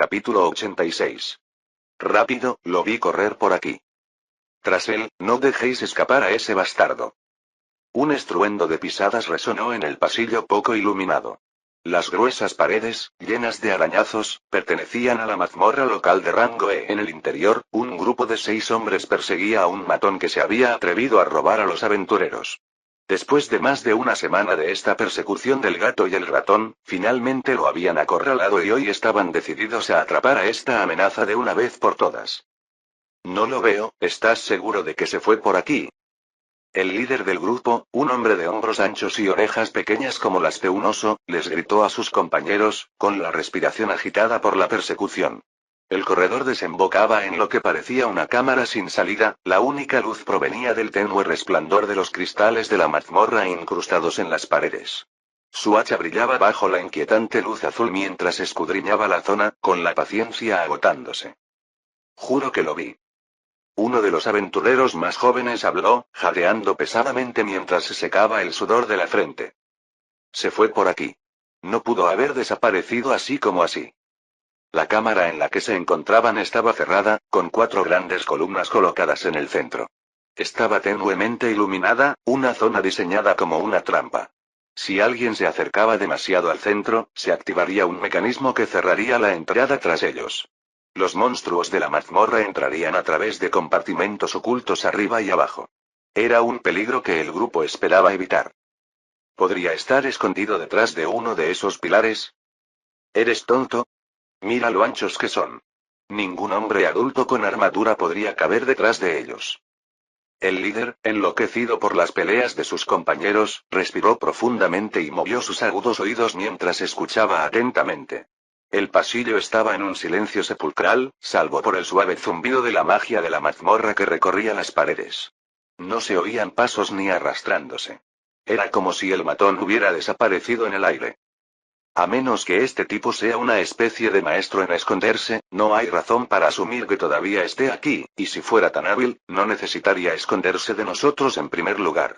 Capítulo 86. Rápido, lo vi correr por aquí. Tras él, no dejéis escapar a ese bastardo. Un estruendo de pisadas resonó en el pasillo poco iluminado. Las gruesas paredes, llenas de arañazos, pertenecían a la mazmorra local de rango E. En el interior, un grupo de 6 hombres perseguía a un matón que se había atrevido a robar a los aventureros. Después de más de una semana de esta persecución del gato y el ratón, finalmente lo habían acorralado y hoy estaban decididos a atrapar a esta amenaza de una vez por todas. No lo veo, ¿estás seguro de que se fue por aquí? El líder del grupo, un hombre de hombros anchos y orejas pequeñas como las de un oso, les gritó a sus compañeros, con la respiración agitada por la persecución. El corredor desembocaba en lo que parecía una cámara sin salida, la única luz provenía del tenue resplandor de los cristales de la mazmorra incrustados en las paredes. Su hacha brillaba bajo la inquietante luz azul mientras escudriñaba la zona, con la paciencia agotándose. Juro que lo vi. Uno de los aventureros más jóvenes habló, jadeando pesadamente mientras se secaba el sudor de la frente. Se fue por aquí. No pudo haber desaparecido así como así. La cámara en la que se encontraban estaba cerrada, con 4 grandes columnas colocadas en el centro. Estaba tenuemente iluminada, una zona diseñada como una trampa. Si alguien se acercaba demasiado al centro, se activaría un mecanismo que cerraría la entrada tras ellos. Los monstruos de la mazmorra entrarían a través de compartimentos ocultos arriba y abajo. Era un peligro que el grupo esperaba evitar. ¿Podría estar escondido detrás de uno de esos pilares? ¿Eres tonto? Mira lo anchos que son. Ningún hombre adulto con armadura podría caber detrás de ellos. El líder, enloquecido por las peleas de sus compañeros, respiró profundamente y movió sus agudos oídos mientras escuchaba atentamente. El pasillo estaba en un silencio sepulcral, salvo por el suave zumbido de la magia de la mazmorra que recorría las paredes. No se oían pasos ni arrastrándose. Era como si el matón hubiera desaparecido en el aire. A menos que este tipo sea una especie de maestro en esconderse, no hay razón para asumir que todavía esté aquí, y si fuera tan hábil, no necesitaría esconderse de nosotros en primer lugar.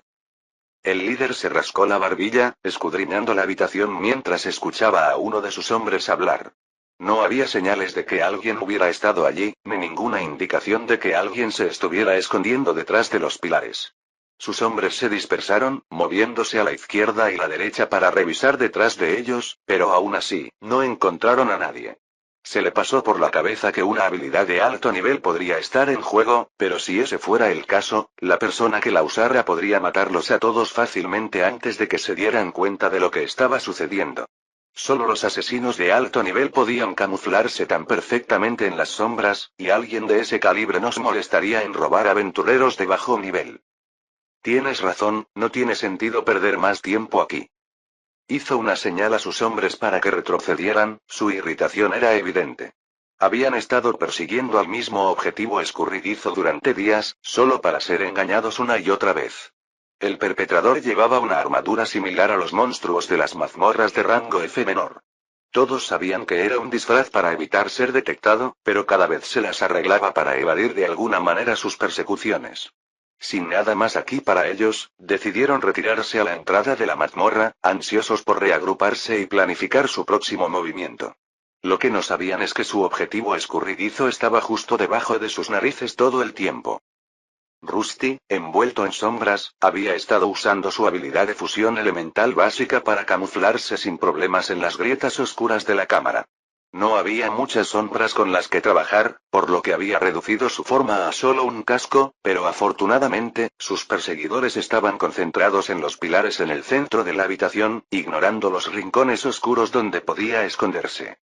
El líder se rascó la barbilla, escudriñando la habitación mientras escuchaba a uno de sus hombres hablar. No había señales de que alguien hubiera estado allí, ni ninguna indicación de que alguien se estuviera escondiendo detrás de los pilares. Sus hombres se dispersaron, moviéndose a la izquierda y la derecha para revisar detrás de ellos, pero aún así, no encontraron a nadie. Se le pasó por la cabeza que una habilidad de alto nivel podría estar en juego, pero si ese fuera el caso, la persona que la usara podría matarlos a todos fácilmente antes de que se dieran cuenta de lo que estaba sucediendo. Solo los asesinos de alto nivel podían camuflarse tan perfectamente en las sombras, y alguien de ese calibre no se molestaría en robar aventureros de bajo nivel. Tienes razón, no tiene sentido perder más tiempo aquí. Hizo una señal a sus hombres para que retrocedieran, su irritación era evidente. Habían estado persiguiendo al mismo objetivo escurridizo durante días, solo para ser engañados una y otra vez. El perpetrador llevaba una armadura similar a los monstruos de las mazmorras de rango F menor. Todos sabían que era un disfraz para evitar ser detectado, pero cada vez se las arreglaba para evadir de alguna manera sus persecuciones. Sin nada más aquí para ellos, decidieron retirarse a la entrada de la mazmorra, ansiosos por reagruparse y planificar su próximo movimiento. Lo que no sabían es que su objetivo escurridizo estaba justo debajo de sus narices todo el tiempo. Rusty, envuelto en sombras, había estado usando su habilidad de fusión elemental básica para camuflarse sin problemas en las grietas oscuras de la cámara. No había muchas sombras con las que trabajar, por lo que había reducido su forma a solo un casco, pero afortunadamente, sus perseguidores estaban concentrados en los pilares en el centro de la habitación, ignorando los rincones oscuros donde podía esconderse.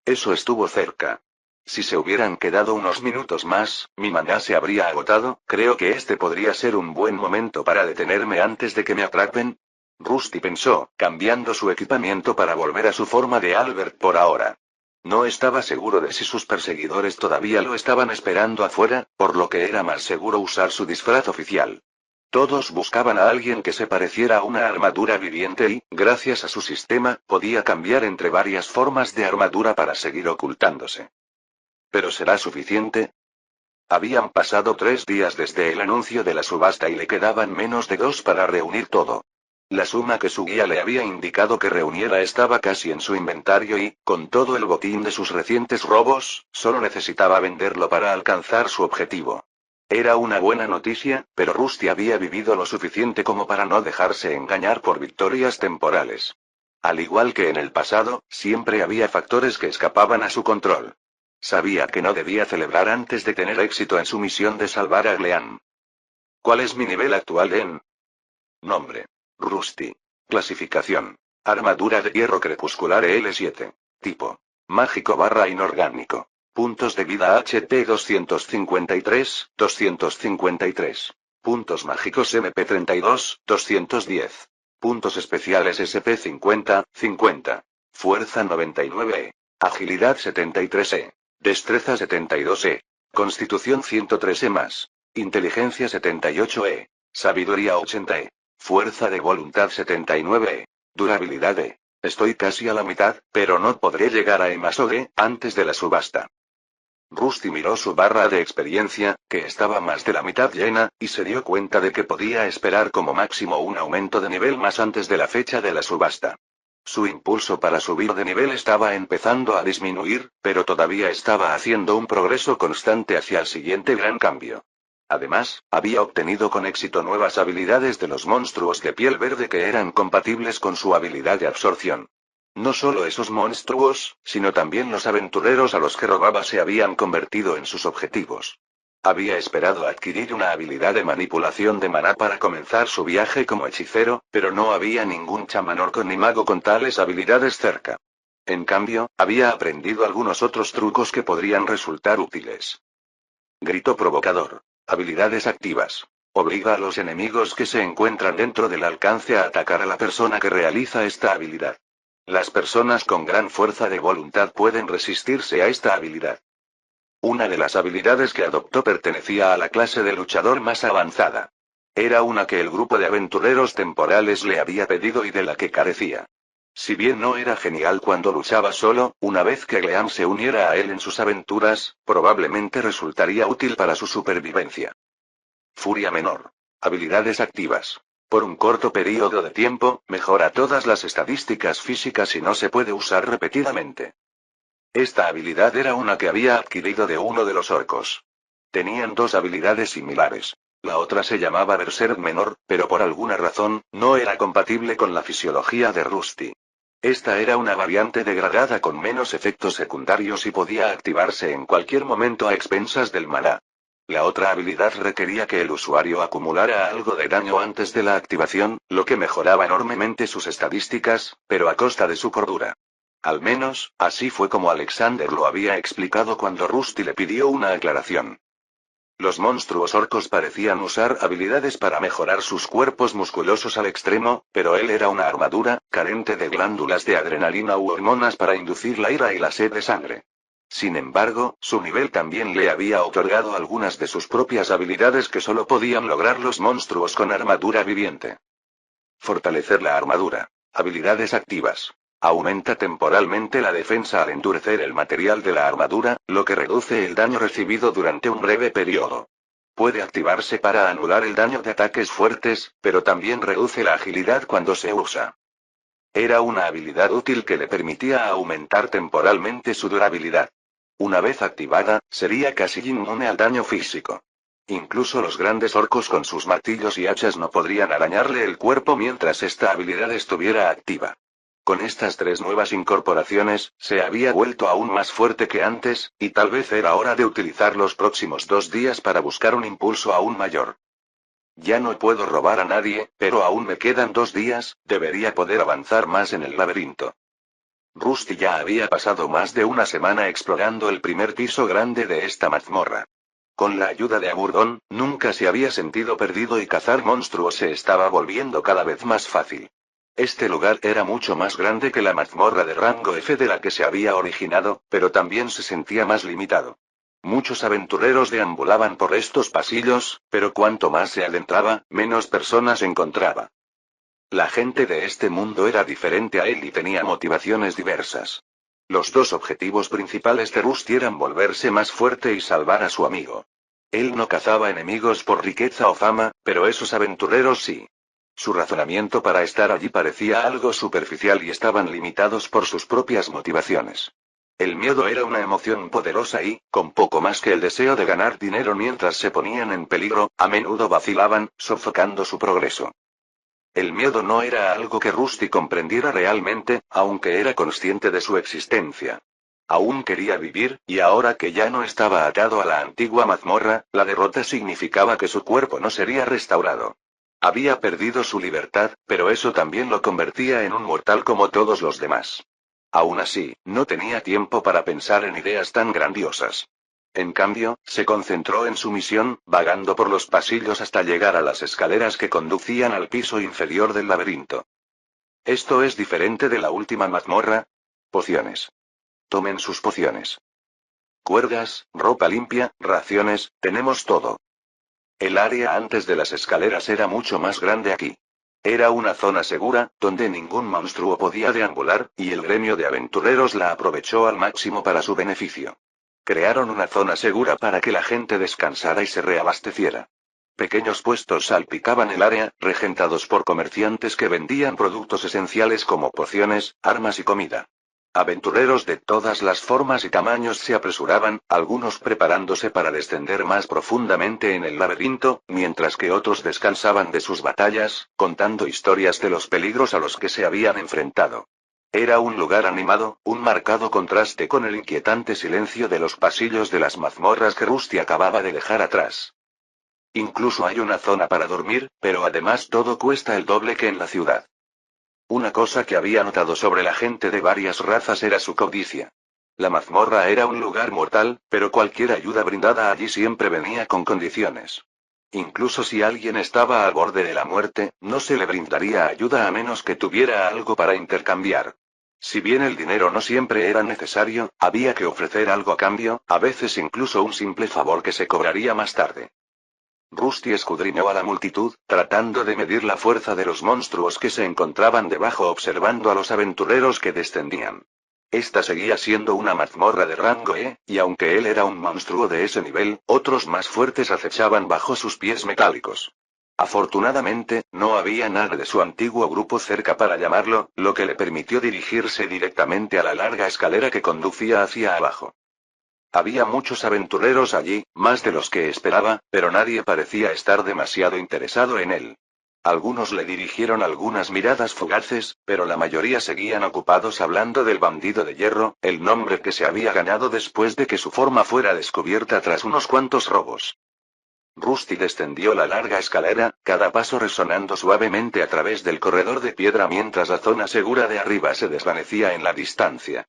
Eso estuvo cerca. Si se hubieran quedado unos minutos más, mi maná se habría agotado. Creo que este podría ser un buen momento para detenerme antes de que me atrapen. Rusty pensó, cambiando su equipamiento para volver a su forma de Albert por ahora. No estaba seguro de si sus perseguidores todavía lo estaban esperando afuera, por lo que era más seguro usar su disfraz oficial. Todos buscaban a alguien que se pareciera a una armadura viviente y, gracias a su sistema, podía cambiar entre varias formas de armadura para seguir ocultándose. ¿Pero será suficiente? Habían pasado 3 días desde el anuncio de la subasta y le quedaban menos de 2 para reunir todo. La suma que su guía le había indicado que reuniera estaba casi en su inventario y, con todo el botín de sus recientes robos, solo necesitaba venderlo para alcanzar su objetivo. Era una buena noticia, pero Rusty había vivido lo suficiente como para no dejarse engañar por victorias temporales. Al igual que en el pasado, siempre había factores que escapaban a su control. Sabía que no debía celebrar antes de tener éxito en su misión de salvar a Gleam. ¿Cuál es mi nivel actual en? Nombre: Rusty. Clasificación: armadura de hierro crepuscular L7. Tipo: mágico / inorgánico. Puntos de vida HP 253, 253. Puntos mágicos MP 32, 210. Puntos especiales SP 50, 50. Fuerza 99E. Agilidad 73E. Destreza 72E. Constitución 103E más. Inteligencia 78E. Sabiduría 80E. Fuerza de voluntad 79E. Durabilidad E. Estoy casi a la mitad, pero no podré llegar a E más o D antes de la subasta. Rusty miró su barra de experiencia, que estaba más de la mitad llena, y se dio cuenta de que podía esperar como máximo un aumento de nivel más antes de la fecha de la subasta. Su impulso para subir de nivel estaba empezando a disminuir, pero todavía estaba haciendo un progreso constante hacia el siguiente gran cambio. Además, había obtenido con éxito nuevas habilidades de los monstruos de piel verde que eran compatibles con su habilidad de absorción. No solo esos monstruos, sino también los aventureros a los que robaba se habían convertido en sus objetivos. Había esperado adquirir una habilidad de manipulación de maná para comenzar su viaje como hechicero, pero no había ningún chamán orco ni mago con tales habilidades cerca. En cambio, había aprendido algunos otros trucos que podrían resultar útiles. Grito provocador. Habilidades activas. Obliga a los enemigos que se encuentran dentro del alcance a atacar a la persona que realiza esta habilidad. Las personas con gran fuerza de voluntad pueden resistirse a esta habilidad. Una de las habilidades que adoptó pertenecía a la clase de luchador más avanzada. Era una que el grupo de aventureros temporales le había pedido y de la que carecía. Si bien no era genial cuando luchaba solo, una vez que Gleam se uniera a él en sus aventuras, probablemente resultaría útil para su supervivencia. Furia menor. Habilidades activas. Por un corto periodo de tiempo, mejora todas las estadísticas físicas y no se puede usar repetidamente. Esta habilidad era una que había adquirido de uno de los orcos. Tenían dos habilidades similares. La otra se llamaba Berserk menor, pero por alguna razón, no era compatible con la fisiología de Rusty. Esta era una variante degradada con menos efectos secundarios y podía activarse en cualquier momento a expensas del maná. La otra habilidad requería que el usuario acumulara algo de daño antes de la activación, lo que mejoraba enormemente sus estadísticas, pero a costa de su cordura. Al menos, así fue como Alexander lo había explicado cuando Rusty le pidió una aclaración. Los monstruos orcos parecían usar habilidades para mejorar sus cuerpos musculosos al extremo, pero él era una armadura, carente de glándulas de adrenalina u hormonas para inducir la ira y la sed de sangre. Sin embargo, su nivel también le había otorgado algunas de sus propias habilidades que solo podían lograr los monstruos con armadura viviente. Fortalecer la armadura. Habilidades activas. Aumenta temporalmente la defensa al endurecer el material de la armadura, lo que reduce el daño recibido durante un breve periodo. Puede activarse para anular el daño de ataques fuertes, pero también reduce la agilidad cuando se usa. Era una habilidad útil que le permitía aumentar temporalmente su durabilidad. Una vez activada, sería casi inmune al daño físico. Incluso los grandes orcos con sus martillos y hachas no podrían arañarle el cuerpo mientras esta habilidad estuviera activa. Con estas tres nuevas incorporaciones, se había vuelto aún más fuerte que antes, y tal vez era hora de utilizar los próximos 2 días para buscar un impulso aún mayor. Ya no puedo robar a nadie, pero aún me quedan 2 días, debería poder avanzar más en el laberinto. Rusty ya había pasado más de una semana explorando el primer piso grande de esta mazmorra. Con la ayuda de Aburdón, nunca se había sentido perdido y cazar monstruos se estaba volviendo cada vez más fácil. Este lugar era mucho más grande que la mazmorra de rango F de la que se había originado, pero también se sentía más limitado. Muchos aventureros deambulaban por estos pasillos, pero cuanto más se adentraba, menos personas encontraba. La gente de este mundo era diferente a él y tenía motivaciones diversas. Los dos objetivos principales de Rusty eran volverse más fuerte y salvar a su amigo. Él no cazaba enemigos por riqueza o fama, pero esos aventureros sí. Su razonamiento para estar allí parecía algo superficial y estaban limitados por sus propias motivaciones. El miedo era una emoción poderosa y, con poco más que el deseo de ganar dinero mientras se ponían en peligro, a menudo vacilaban, sofocando su progreso. El miedo no era algo que Rusty comprendiera realmente, aunque era consciente de su existencia. Aún quería vivir, y ahora que ya no estaba atado a la antigua mazmorra, la derrota significaba que su cuerpo no sería restaurado. Había perdido su libertad, pero eso también lo convertía en un mortal como todos los demás. Aún así, no tenía tiempo para pensar en ideas tan grandiosas. En cambio, se concentró en su misión, vagando por los pasillos hasta llegar a las escaleras que conducían al piso inferior del laberinto. ¿Esto es diferente de la última mazmorra? Pociones. Tomen sus pociones. Cuerdas, ropa limpia, raciones, tenemos todo. El área antes de las escaleras era mucho más grande aquí. Era una zona segura, donde ningún monstruo podía deambular, y el gremio de aventureros la aprovechó al máximo para su beneficio. Crearon una zona segura para que la gente descansara y se reabasteciera. Pequeños puestos salpicaban el área, regentados por comerciantes que vendían productos esenciales como pociones, armas y comida. Aventureros de todas las formas y tamaños se apresuraban, algunos preparándose para descender más profundamente en el laberinto, mientras que otros descansaban de sus batallas, contando historias de los peligros a los que se habían enfrentado. Era un lugar animado, un marcado contraste con el inquietante silencio de los pasillos de las mazmorras que Rusty acababa de dejar atrás. Incluso hay una zona para dormir, pero además todo cuesta el doble que en la ciudad. Una cosa que había notado sobre la gente de varias razas era su codicia. La mazmorra era un lugar mortal, pero cualquier ayuda brindada allí siempre venía con condiciones. Incluso si alguien estaba al borde de la muerte, no se le brindaría ayuda a menos que tuviera algo para intercambiar. Si bien el dinero no siempre era necesario, había que ofrecer algo a cambio, a veces incluso un simple favor que se cobraría más tarde. Rusty escudriñó a la multitud, tratando de medir la fuerza de los monstruos que se encontraban debajo observando a los aventureros que descendían. Esta seguía siendo una mazmorra de rango E, y aunque él era un monstruo de ese nivel, otros más fuertes acechaban bajo sus pies metálicos. Afortunadamente, no había nada de su antiguo grupo cerca para llamarlo, lo que le permitió dirigirse directamente a la larga escalera que conducía hacia abajo. Había muchos aventureros allí, más de los que esperaba, pero nadie parecía estar demasiado interesado en él. Algunos le dirigieron algunas miradas fugaces, pero la mayoría seguían ocupados hablando del bandido de hierro, el nombre que se había ganado después de que su forma fuera descubierta tras unos cuantos robos. Rusty descendió la larga escalera, cada paso resonando suavemente a través del corredor de piedra mientras la zona segura de arriba se desvanecía en la distancia.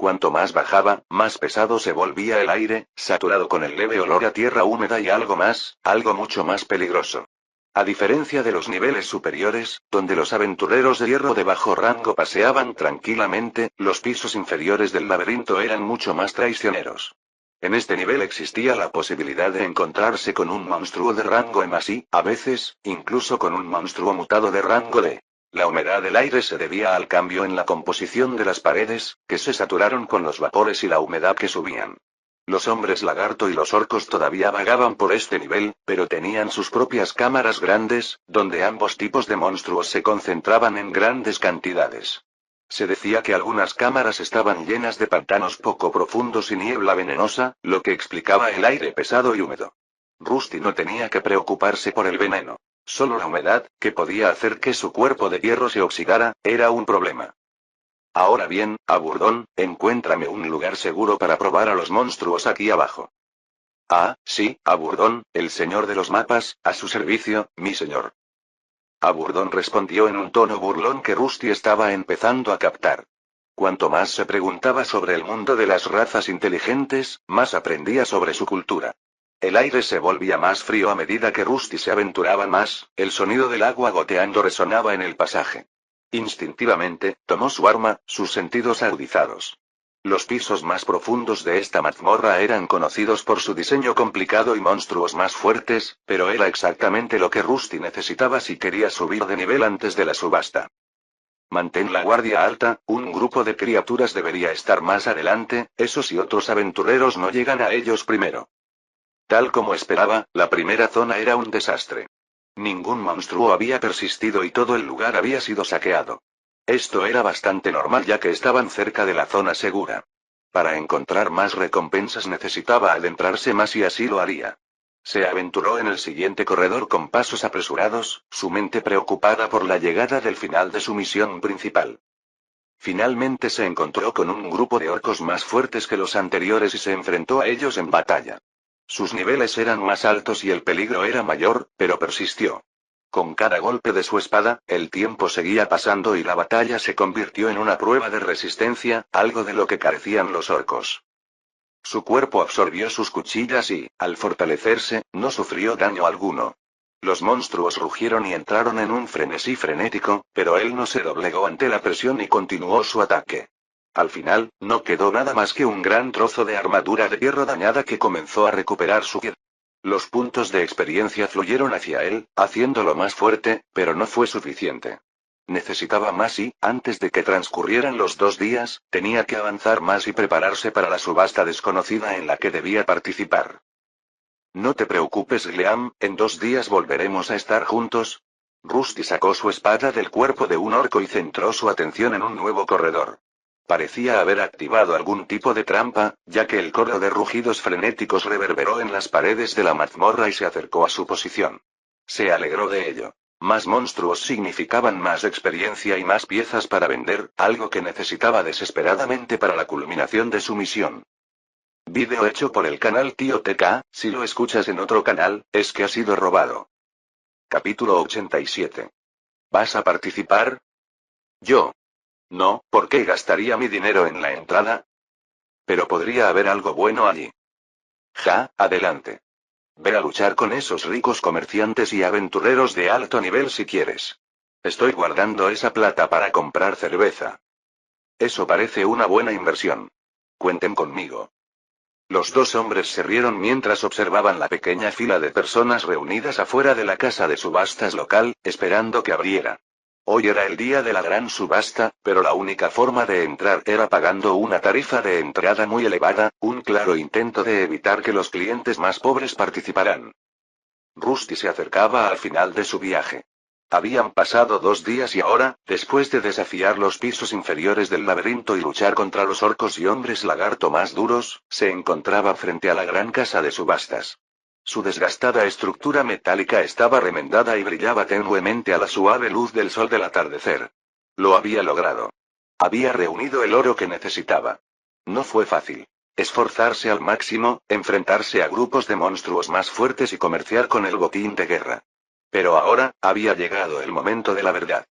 Cuanto más bajaba, más pesado se volvía el aire, saturado con el leve olor a tierra húmeda y algo más, algo mucho más peligroso. A diferencia de los niveles superiores, donde los aventureros de hierro de bajo rango paseaban tranquilamente, los pisos inferiores del laberinto eran mucho más traicioneros. En este nivel existía la posibilidad de encontrarse con un monstruo de rango M y, a veces, incluso con un monstruo mutado de rango D. La humedad del aire se debía al cambio en la composición de las paredes, que se saturaron con los vapores y la humedad que subían. Los hombres lagarto y los orcos todavía vagaban por este nivel, pero tenían sus propias cámaras grandes, donde ambos tipos de monstruos se concentraban en grandes cantidades. Se decía que algunas cámaras estaban llenas de pantanos poco profundos y niebla venenosa, lo que explicaba el aire pesado y húmedo. Rusty no tenía que preocuparse por el veneno. Solo la humedad, que podía hacer que su cuerpo de hierro se oxidara, era un problema. Ahora bien, Aburdón, encuéntrame un lugar seguro para probar a los monstruos aquí abajo. Ah, sí, Aburdón, el señor de los mapas, a su servicio, mi señor. Aburdón respondió en un tono burlón que Rusty estaba empezando a captar. Cuanto más se preguntaba sobre el mundo de las razas inteligentes, más aprendía sobre su cultura. El aire se volvía más frío a medida que Rusty se aventuraba más, el sonido del agua goteando resonaba en el pasaje. Instintivamente, tomó su arma, sus sentidos agudizados. Los pisos más profundos de esta mazmorra eran conocidos por su diseño complicado y monstruos más fuertes, pero era exactamente lo que Rusty necesitaba si quería subir de nivel antes de la subasta. Mantén la guardia alta, un grupo de criaturas debería estar más adelante, eso si otros aventureros no llegan a ellos primero. Tal como esperaba, la primera zona era un desastre. Ningún monstruo había persistido y todo el lugar había sido saqueado. Esto era bastante normal ya que estaban cerca de la zona segura. Para encontrar más recompensas necesitaba adentrarse más y así lo haría. Se aventuró en el siguiente corredor con pasos apresurados, su mente preocupada por la llegada del final de su misión principal. Finalmente se encontró con un grupo de orcos más fuertes que los anteriores y se enfrentó a ellos en batalla. Sus niveles eran más altos y el peligro era mayor, pero persistió. Con cada golpe de su espada, el tiempo seguía pasando y la batalla se convirtió en una prueba de resistencia, algo de lo que carecían los orcos. Su cuerpo absorbió sus cuchillas y, al fortalecerse, no sufrió daño alguno. Los monstruos rugieron y entraron en un frenesí frenético, pero él no se doblegó ante la presión y continuó su ataque. Al final, no quedó nada más que un gran trozo de armadura de hierro dañada que comenzó a recuperar su vida. Los puntos de experiencia fluyeron hacia él, haciéndolo más fuerte, pero no fue suficiente. Necesitaba más y, antes de que transcurrieran los 2 días, tenía que avanzar más y prepararse para la subasta desconocida en la que debía participar. No te preocupes, Gleam, en 2 días volveremos a estar juntos. Rusty sacó su espada del cuerpo de un orco y centró su atención en un nuevo corredor. Parecía haber activado algún tipo de trampa, ya que el coro de rugidos frenéticos reverberó en las paredes de la mazmorra y se acercó a su posición. Se alegró de ello. Más monstruos significaban más experiencia y más piezas para vender, algo que necesitaba desesperadamente para la culminación de su misión. Vídeo hecho por el canal Tío TK, si lo escuchas en otro canal, es que ha sido robado. Capítulo 87. ¿Vas a participar? Yo. No, ¿por qué gastaría mi dinero en la entrada? Pero podría haber algo bueno allí. Ja, adelante. Ve a luchar con esos ricos comerciantes y aventureros de alto nivel si quieres. Estoy guardando esa plata para comprar cerveza. Eso parece una buena inversión. Cuenten conmigo. Los dos hombres se rieron mientras observaban la pequeña fila de personas reunidas afuera de la casa de subastas local, esperando que abriera. Hoy era el día de la gran subasta, pero la única forma de entrar era pagando una tarifa de entrada muy elevada, un claro intento de evitar que los clientes más pobres participaran. Rusty se acercaba al final de su viaje. Habían pasado 2 días y ahora, después de desafiar los pisos inferiores del laberinto y luchar contra los orcos y hombres lagarto más duros, se encontraba frente a la gran casa de subastas. Su desgastada estructura metálica estaba remendada y brillaba tenuemente a la suave luz del sol del atardecer. Lo había logrado. Había reunido el oro que necesitaba. No fue fácil. Esforzarse al máximo, enfrentarse a grupos de monstruos más fuertes y comerciar con el botín de guerra. Pero ahora, había llegado el momento de la verdad.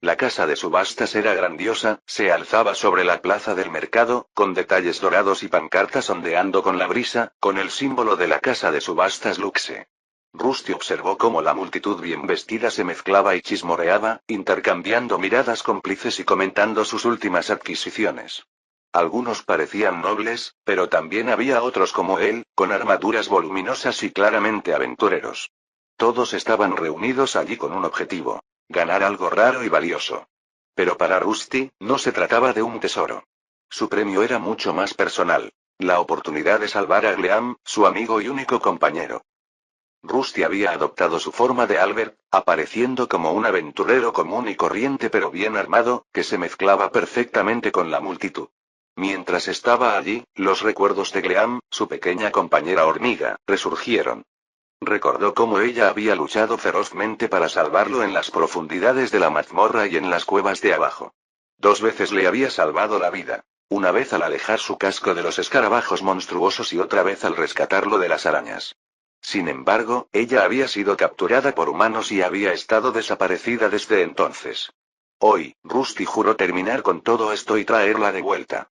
La casa de subastas era grandiosa, se alzaba sobre la plaza del mercado, con detalles dorados y pancartas ondeando con la brisa, con el símbolo de la casa de subastas Luxe. Rusty observó cómo la multitud bien vestida se mezclaba y chismorreaba, intercambiando miradas cómplices y comentando sus últimas adquisiciones. Algunos parecían nobles, pero también había otros como él, con armaduras voluminosas y claramente aventureros. Todos estaban reunidos allí con un objetivo: ganar algo raro y valioso. Pero para Rusty, no se trataba de un tesoro. Su premio era mucho más personal: la oportunidad de salvar a Gleam, su amigo y único compañero. Rusty había adoptado su forma de Albert, apareciendo como un aventurero común y corriente pero bien armado, que se mezclaba perfectamente con la multitud. Mientras estaba allí, los recuerdos de Gleam, su pequeña compañera hormiga, resurgieron. Recordó cómo ella había luchado ferozmente para salvarlo en las profundidades de la mazmorra y en las cuevas de abajo. 2 veces le había salvado la vida. Una vez al alejar su casco de los escarabajos monstruosos y otra vez al rescatarlo de las arañas. Sin embargo, ella había sido capturada por humanos y había estado desaparecida desde entonces. Hoy, Rusty juró terminar con todo esto y traerla de vuelta.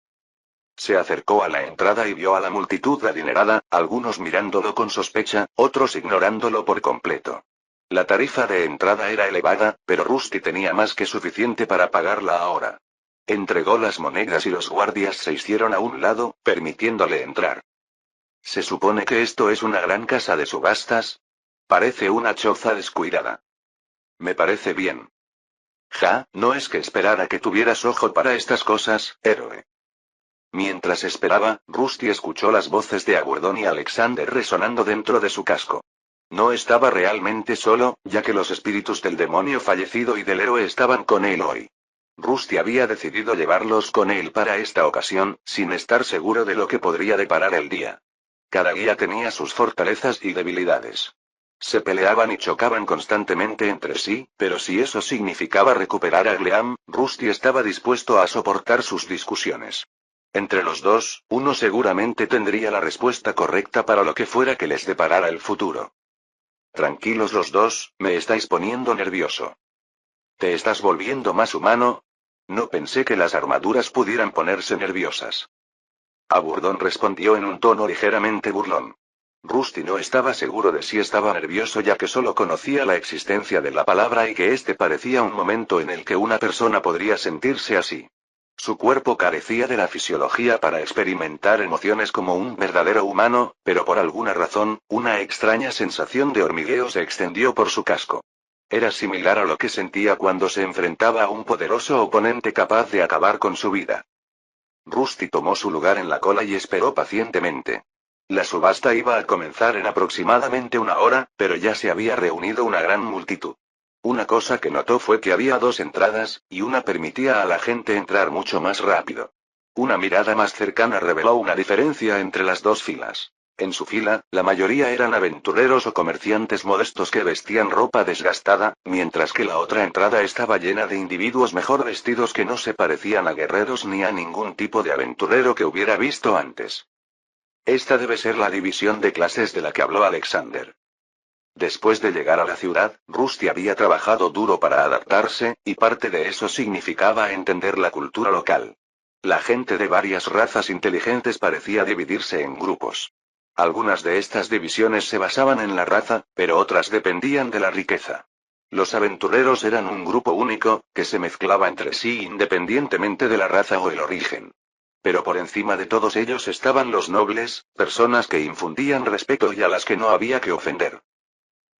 Se acercó a la entrada y vio a la multitud adinerada, algunos mirándolo con sospecha, otros ignorándolo por completo. La tarifa de entrada era elevada, pero Rusty tenía más que suficiente para pagarla ahora. Entregó las monedas y los guardias se hicieron a un lado, permitiéndole entrar. ¿Se supone que esto es una gran casa de subastas? Parece una choza descuidada. Me parece bien. Ja, no es que esperara que tuvieras ojo para estas cosas, héroe. Mientras esperaba, Rusty escuchó las voces de Agurdon y Alexander resonando dentro de su casco. No estaba realmente solo, ya que los espíritus del demonio fallecido y del héroe estaban con él hoy. Rusty había decidido llevarlos con él para esta ocasión, sin estar seguro de lo que podría deparar el día. Cada guía tenía sus fortalezas y debilidades. Se peleaban y chocaban constantemente entre sí, pero si eso significaba recuperar a Gleam, Rusty estaba dispuesto a soportar sus discusiones. Entre los dos, uno seguramente tendría la respuesta correcta para lo que fuera que les deparara el futuro. Tranquilos los dos, me estáis poniendo nervioso. ¿Te estás volviendo más humano? No pensé que las armaduras pudieran ponerse nerviosas. Aburdón respondió en un tono ligeramente burlón. Rusty no estaba seguro de si estaba nervioso ya que solo conocía la existencia de la palabra y que este parecía un momento en el que una persona podría sentirse así. Su cuerpo carecía de la fisiología para experimentar emociones como un verdadero humano, pero por alguna razón, una extraña sensación de hormigueo se extendió por su casco. Era similar a lo que sentía cuando se enfrentaba a un poderoso oponente capaz de acabar con su vida. Rusty tomó su lugar en la cola y esperó pacientemente. La subasta iba a comenzar en aproximadamente una hora, pero ya se había reunido una gran multitud. Una cosa que notó fue que había dos entradas, y una permitía a la gente entrar mucho más rápido. Una mirada más cercana reveló una diferencia entre las dos filas. En su fila, la mayoría eran aventureros o comerciantes modestos que vestían ropa desgastada, mientras que la otra entrada estaba llena de individuos mejor vestidos que no se parecían a guerreros ni a ningún tipo de aventurero que hubiera visto antes. Esta debe ser la división de clases de la que habló Alexander. Después de llegar a la ciudad, Rusty había trabajado duro para adaptarse, y parte de eso significaba entender la cultura local. La gente de varias razas inteligentes parecía dividirse en grupos. Algunas de estas divisiones se basaban en la raza, pero otras dependían de la riqueza. Los aventureros eran un grupo único, que se mezclaba entre sí independientemente de la raza o el origen. Pero por encima de todos ellos estaban los nobles, personas que infundían respeto y a las que no había que ofender.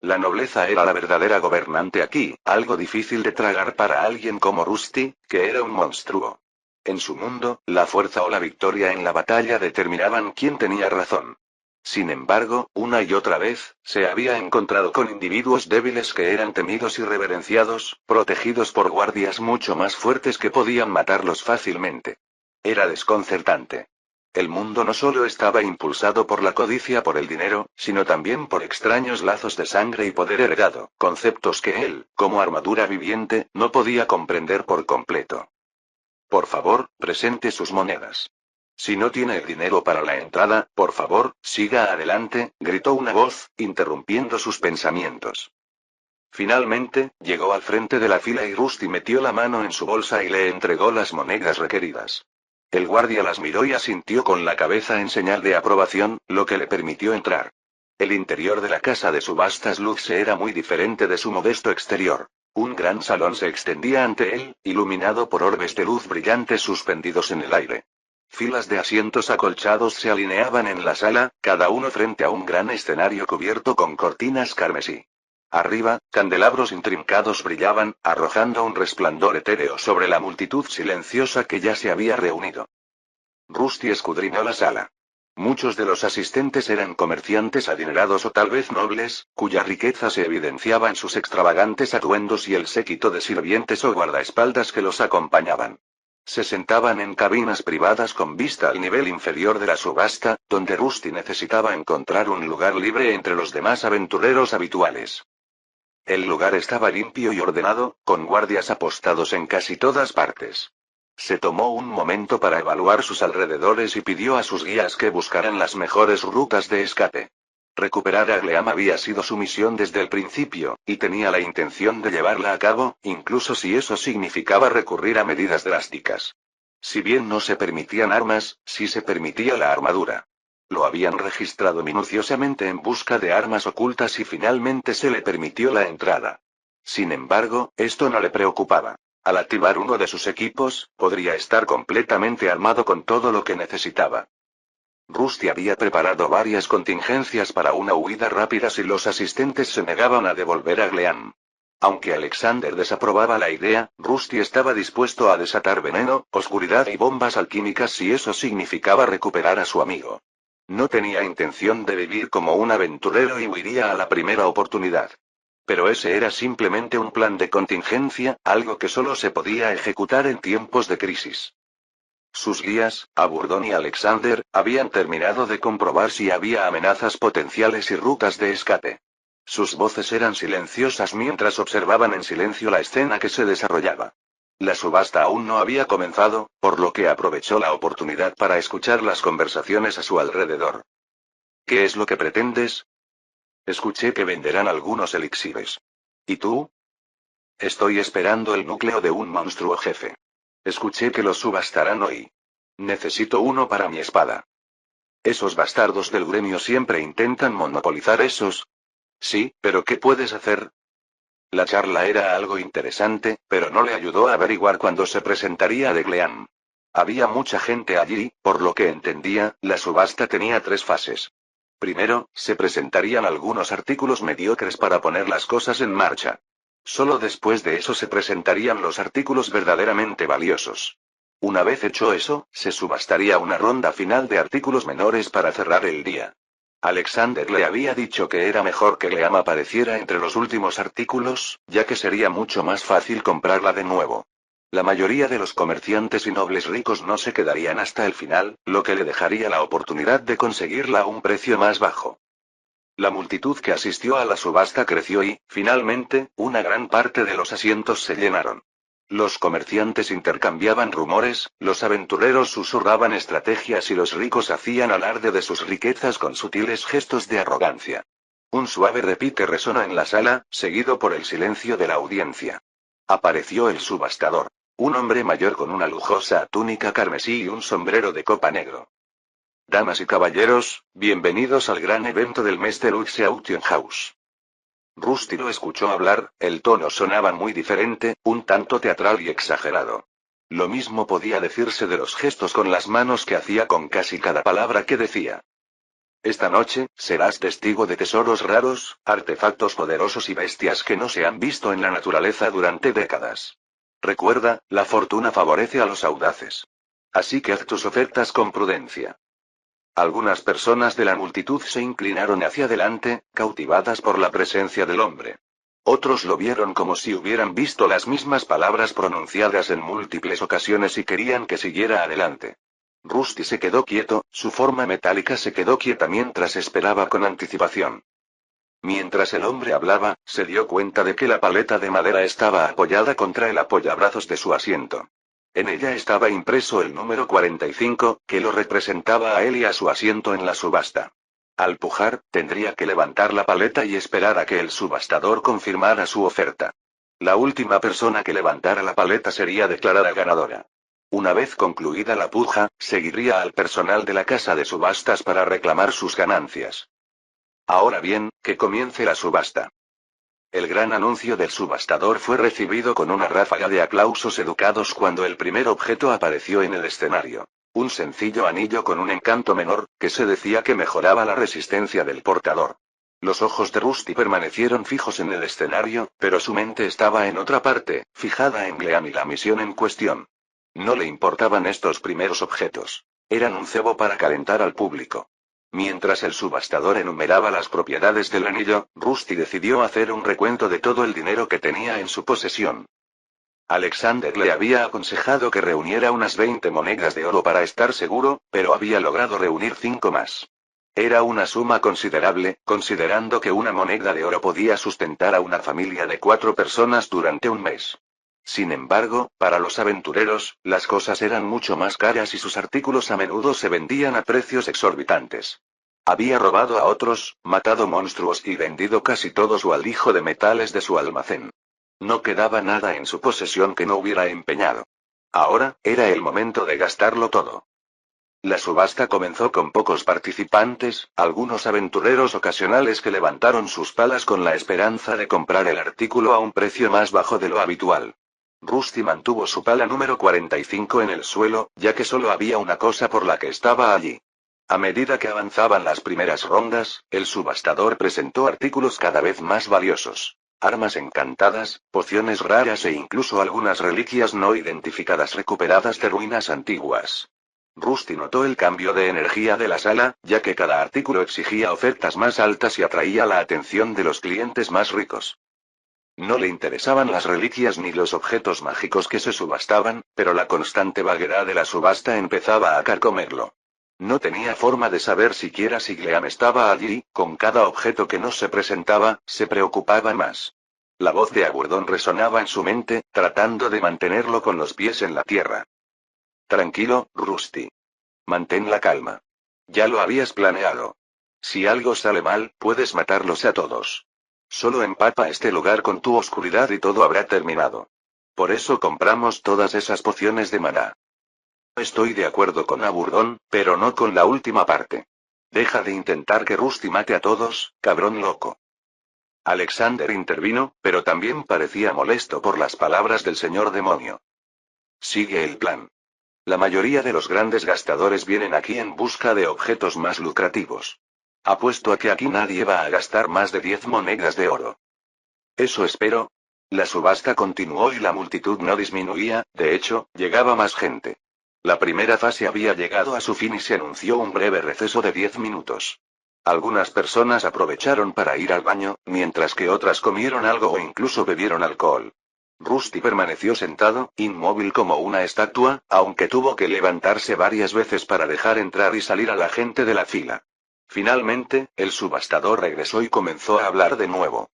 La nobleza era la verdadera gobernante aquí, algo difícil de tragar para alguien como Rusty, que era un monstruo. En su mundo, la fuerza o la victoria en la batalla determinaban quién tenía razón. Sin embargo, una y otra vez, se había encontrado con individuos débiles que eran temidos y reverenciados, protegidos por guardias mucho más fuertes que podían matarlos fácilmente. Era desconcertante. El mundo no solo estaba impulsado por la codicia por el dinero, sino también por extraños lazos de sangre y poder heredado, conceptos que él, como armadura viviente, no podía comprender por completo. Por favor, presente sus monedas. Si no tiene el dinero para la entrada, por favor, siga adelante, gritó una voz, interrumpiendo sus pensamientos. Finalmente, llegó al frente de la fila y Rusty metió la mano en su bolsa y le entregó las monedas requeridas. El guardia las miró y asintió con la cabeza en señal de aprobación, lo que le permitió entrar. El interior de la casa de subastas Luxe era muy diferente de su modesto exterior. Un gran salón se extendía ante él, iluminado por orbes de luz brillantes suspendidos en el aire. Filas de asientos acolchados se alineaban en la sala, cada uno frente a un gran escenario cubierto con cortinas carmesí. Arriba, candelabros intrincados brillaban, arrojando un resplandor etéreo sobre la multitud silenciosa que ya se había reunido. Rusty escudriñó la sala. Muchos de los asistentes eran comerciantes adinerados o tal vez nobles, cuya riqueza se evidenciaba en sus extravagantes atuendos y el séquito de sirvientes o guardaespaldas que los acompañaban. Se sentaban en cabinas privadas con vista al nivel inferior de la subasta, donde Rusty necesitaba encontrar un lugar libre entre los demás aventureros habituales. El lugar estaba limpio y ordenado, con guardias apostados en casi todas partes. Se tomó un momento para evaluar sus alrededores y pidió a sus guías que buscaran las mejores rutas de escape. Recuperar a Gleam había sido su misión desde el principio, y tenía la intención de llevarla a cabo, incluso si eso significaba recurrir a medidas drásticas. Si bien no se permitían armas, sí se permitía la armadura. Lo habían registrado minuciosamente en busca de armas ocultas y finalmente se le permitió la entrada. Sin embargo, esto no le preocupaba. Al activar uno de sus equipos, podría estar completamente armado con todo lo que necesitaba. Rusty había preparado varias contingencias para una huida rápida si los asistentes se negaban a devolver a Gleam. Aunque Alexander desaprobaba la idea, Rusty estaba dispuesto a desatar veneno, oscuridad y bombas alquímicas si eso significaba recuperar a su amigo. No tenía intención de vivir como un aventurero y huiría a la primera oportunidad. Pero ese era simplemente un plan de contingencia, algo que solo se podía ejecutar en tiempos de crisis. Sus guías, Aburdón y Alexander, habían terminado de comprobar si había amenazas potenciales y rutas de escape. Sus voces eran silenciosas mientras observaban en silencio la escena que se desarrollaba. La subasta aún no había comenzado, por lo que aprovechó la oportunidad para escuchar las conversaciones a su alrededor. ¿Qué es lo que pretendes? Escuché que venderán algunos elixires. ¿Y tú? Estoy esperando el núcleo de un monstruo jefe. Escuché que los subastarán hoy. Necesito uno para mi espada. Esos bastardos del gremio siempre intentan monopolizar esos. Sí, pero ¿qué puedes hacer? La charla era algo interesante, pero no le ayudó a averiguar cuándo se presentaría a Deglean. Había mucha gente allí, por lo que entendía, la subasta tenía 3 fases. Primero, se presentarían algunos artículos mediocres para poner las cosas en marcha. Solo después de eso se presentarían los artículos verdaderamente valiosos. Una vez hecho eso, se subastaría una ronda final de artículos menores para cerrar el día. Alexander le había dicho que era mejor que Leam apareciera entre los últimos artículos, ya que sería mucho más fácil comprarla de nuevo. La mayoría de los comerciantes y nobles ricos no se quedarían hasta el final, lo que le dejaría la oportunidad de conseguirla a un precio más bajo. La multitud que asistió a la subasta creció y, finalmente, una gran parte de los asientos se llenaron. Los comerciantes intercambiaban rumores, los aventureros susurraban estrategias y los ricos hacían alarde de sus riquezas con sutiles gestos de arrogancia. Un suave repique resonó en la sala, seguido por el silencio de la audiencia. Apareció el subastador. Un hombre mayor con una lujosa túnica carmesí y un sombrero de copa negro. Damas y caballeros, bienvenidos al gran evento del mes de Luxe Auction House. Rusty lo escuchó hablar, el tono sonaba muy diferente, un tanto teatral y exagerado. Lo mismo podía decirse de los gestos con las manos que hacía con casi cada palabra que decía. Esta noche, serás testigo de tesoros raros, artefactos poderosos y bestias que no se han visto en la naturaleza durante décadas. Recuerda, la fortuna favorece a los audaces. Así que haz tus ofertas con prudencia. Algunas personas de la multitud se inclinaron hacia adelante, cautivadas por la presencia del hombre. Otros lo vieron como si hubieran visto las mismas palabras pronunciadas en múltiples ocasiones y querían que siguiera adelante. Rusty se quedó quieto, su forma metálica se quedó quieta mientras esperaba con anticipación. Mientras el hombre hablaba, se dio cuenta de que la paleta de madera estaba apoyada contra el apoyabrazos de su asiento. En ella estaba impreso el número 45, que lo representaba a él y a su asiento en la subasta. Al pujar, tendría que levantar la paleta y esperar a que el subastador confirmara su oferta. La última persona que levantara la paleta sería declarada ganadora. Una vez concluida la puja, seguiría al personal de la casa de subastas para reclamar sus ganancias. Ahora bien, que comience la subasta. El gran anuncio del subastador fue recibido con una ráfaga de aplausos educados cuando el primer objeto apareció en el escenario. Un sencillo anillo con un encanto menor, que se decía que mejoraba la resistencia del portador. Los ojos de Rusty permanecieron fijos en el escenario, pero su mente estaba en otra parte, fijada en Gleam y la misión en cuestión. No le importaban estos primeros objetos. Eran un cebo para calentar al público. Mientras el subastador enumeraba las propiedades del anillo, Rusty decidió hacer un recuento de todo el dinero que tenía en su posesión. Alexander le había aconsejado que reuniera unas 20 monedas de oro para estar seguro, pero había logrado reunir 5 más. Era una suma considerable, considerando que una moneda de oro podía sustentar a una familia de 4 personas durante un mes. Sin embargo, para los aventureros, las cosas eran mucho más caras y sus artículos a menudo se vendían a precios exorbitantes. Había robado a otros, matado monstruos y vendido casi todo su alijo de metales de su almacén. No quedaba nada en su posesión que no hubiera empeñado. Ahora, era el momento de gastarlo todo. La subasta comenzó con pocos participantes, algunos aventureros ocasionales que levantaron sus palas con la esperanza de comprar el artículo a un precio más bajo de lo habitual. Rusty mantuvo su pala número 45 en el suelo, ya que solo había una cosa por la que estaba allí. A medida que avanzaban las primeras rondas, el subastador presentó artículos cada vez más valiosos. Armas encantadas, pociones raras e incluso algunas reliquias no identificadas recuperadas de ruinas antiguas. Rusty notó el cambio de energía de la sala, ya que cada artículo exigía ofertas más altas y atraía la atención de los clientes más ricos. No le interesaban las reliquias ni los objetos mágicos que se subastaban, pero la constante vaguedad de la subasta empezaba a carcomerlo. No tenía forma de saber siquiera si Gleam estaba allí, con cada objeto que no se presentaba, se preocupaba más. La voz de Aburdón resonaba en su mente, tratando de mantenerlo con los pies en la tierra. Tranquilo, Rusty. Mantén la calma. Ya lo habías planeado. Si algo sale mal, puedes matarlos a todos. Solo empapa este lugar con tu oscuridad y todo habrá terminado. Por eso compramos todas esas pociones de maná. Estoy de acuerdo con Aburdón, pero no con la última parte. Deja de intentar que Rusty mate a todos, cabrón loco. Alexander intervino, pero también parecía molesto por las palabras del señor demonio. Sigue el plan. La mayoría de los grandes gastadores vienen aquí en busca de objetos más lucrativos. Apuesto a que aquí nadie va a gastar más de 10 monedas de oro. Eso espero. La subasta continuó y la multitud no disminuía, de hecho, llegaba más gente. La primera fase había llegado a su fin y se anunció un breve receso de 10 minutos. Algunas personas aprovecharon para ir al baño, mientras que otras comieron algo o incluso bebieron alcohol. Rusty permaneció sentado, inmóvil como una estatua, aunque tuvo que levantarse varias veces para dejar entrar y salir a la gente de la fila. Finalmente, el subastador regresó y comenzó a hablar de nuevo.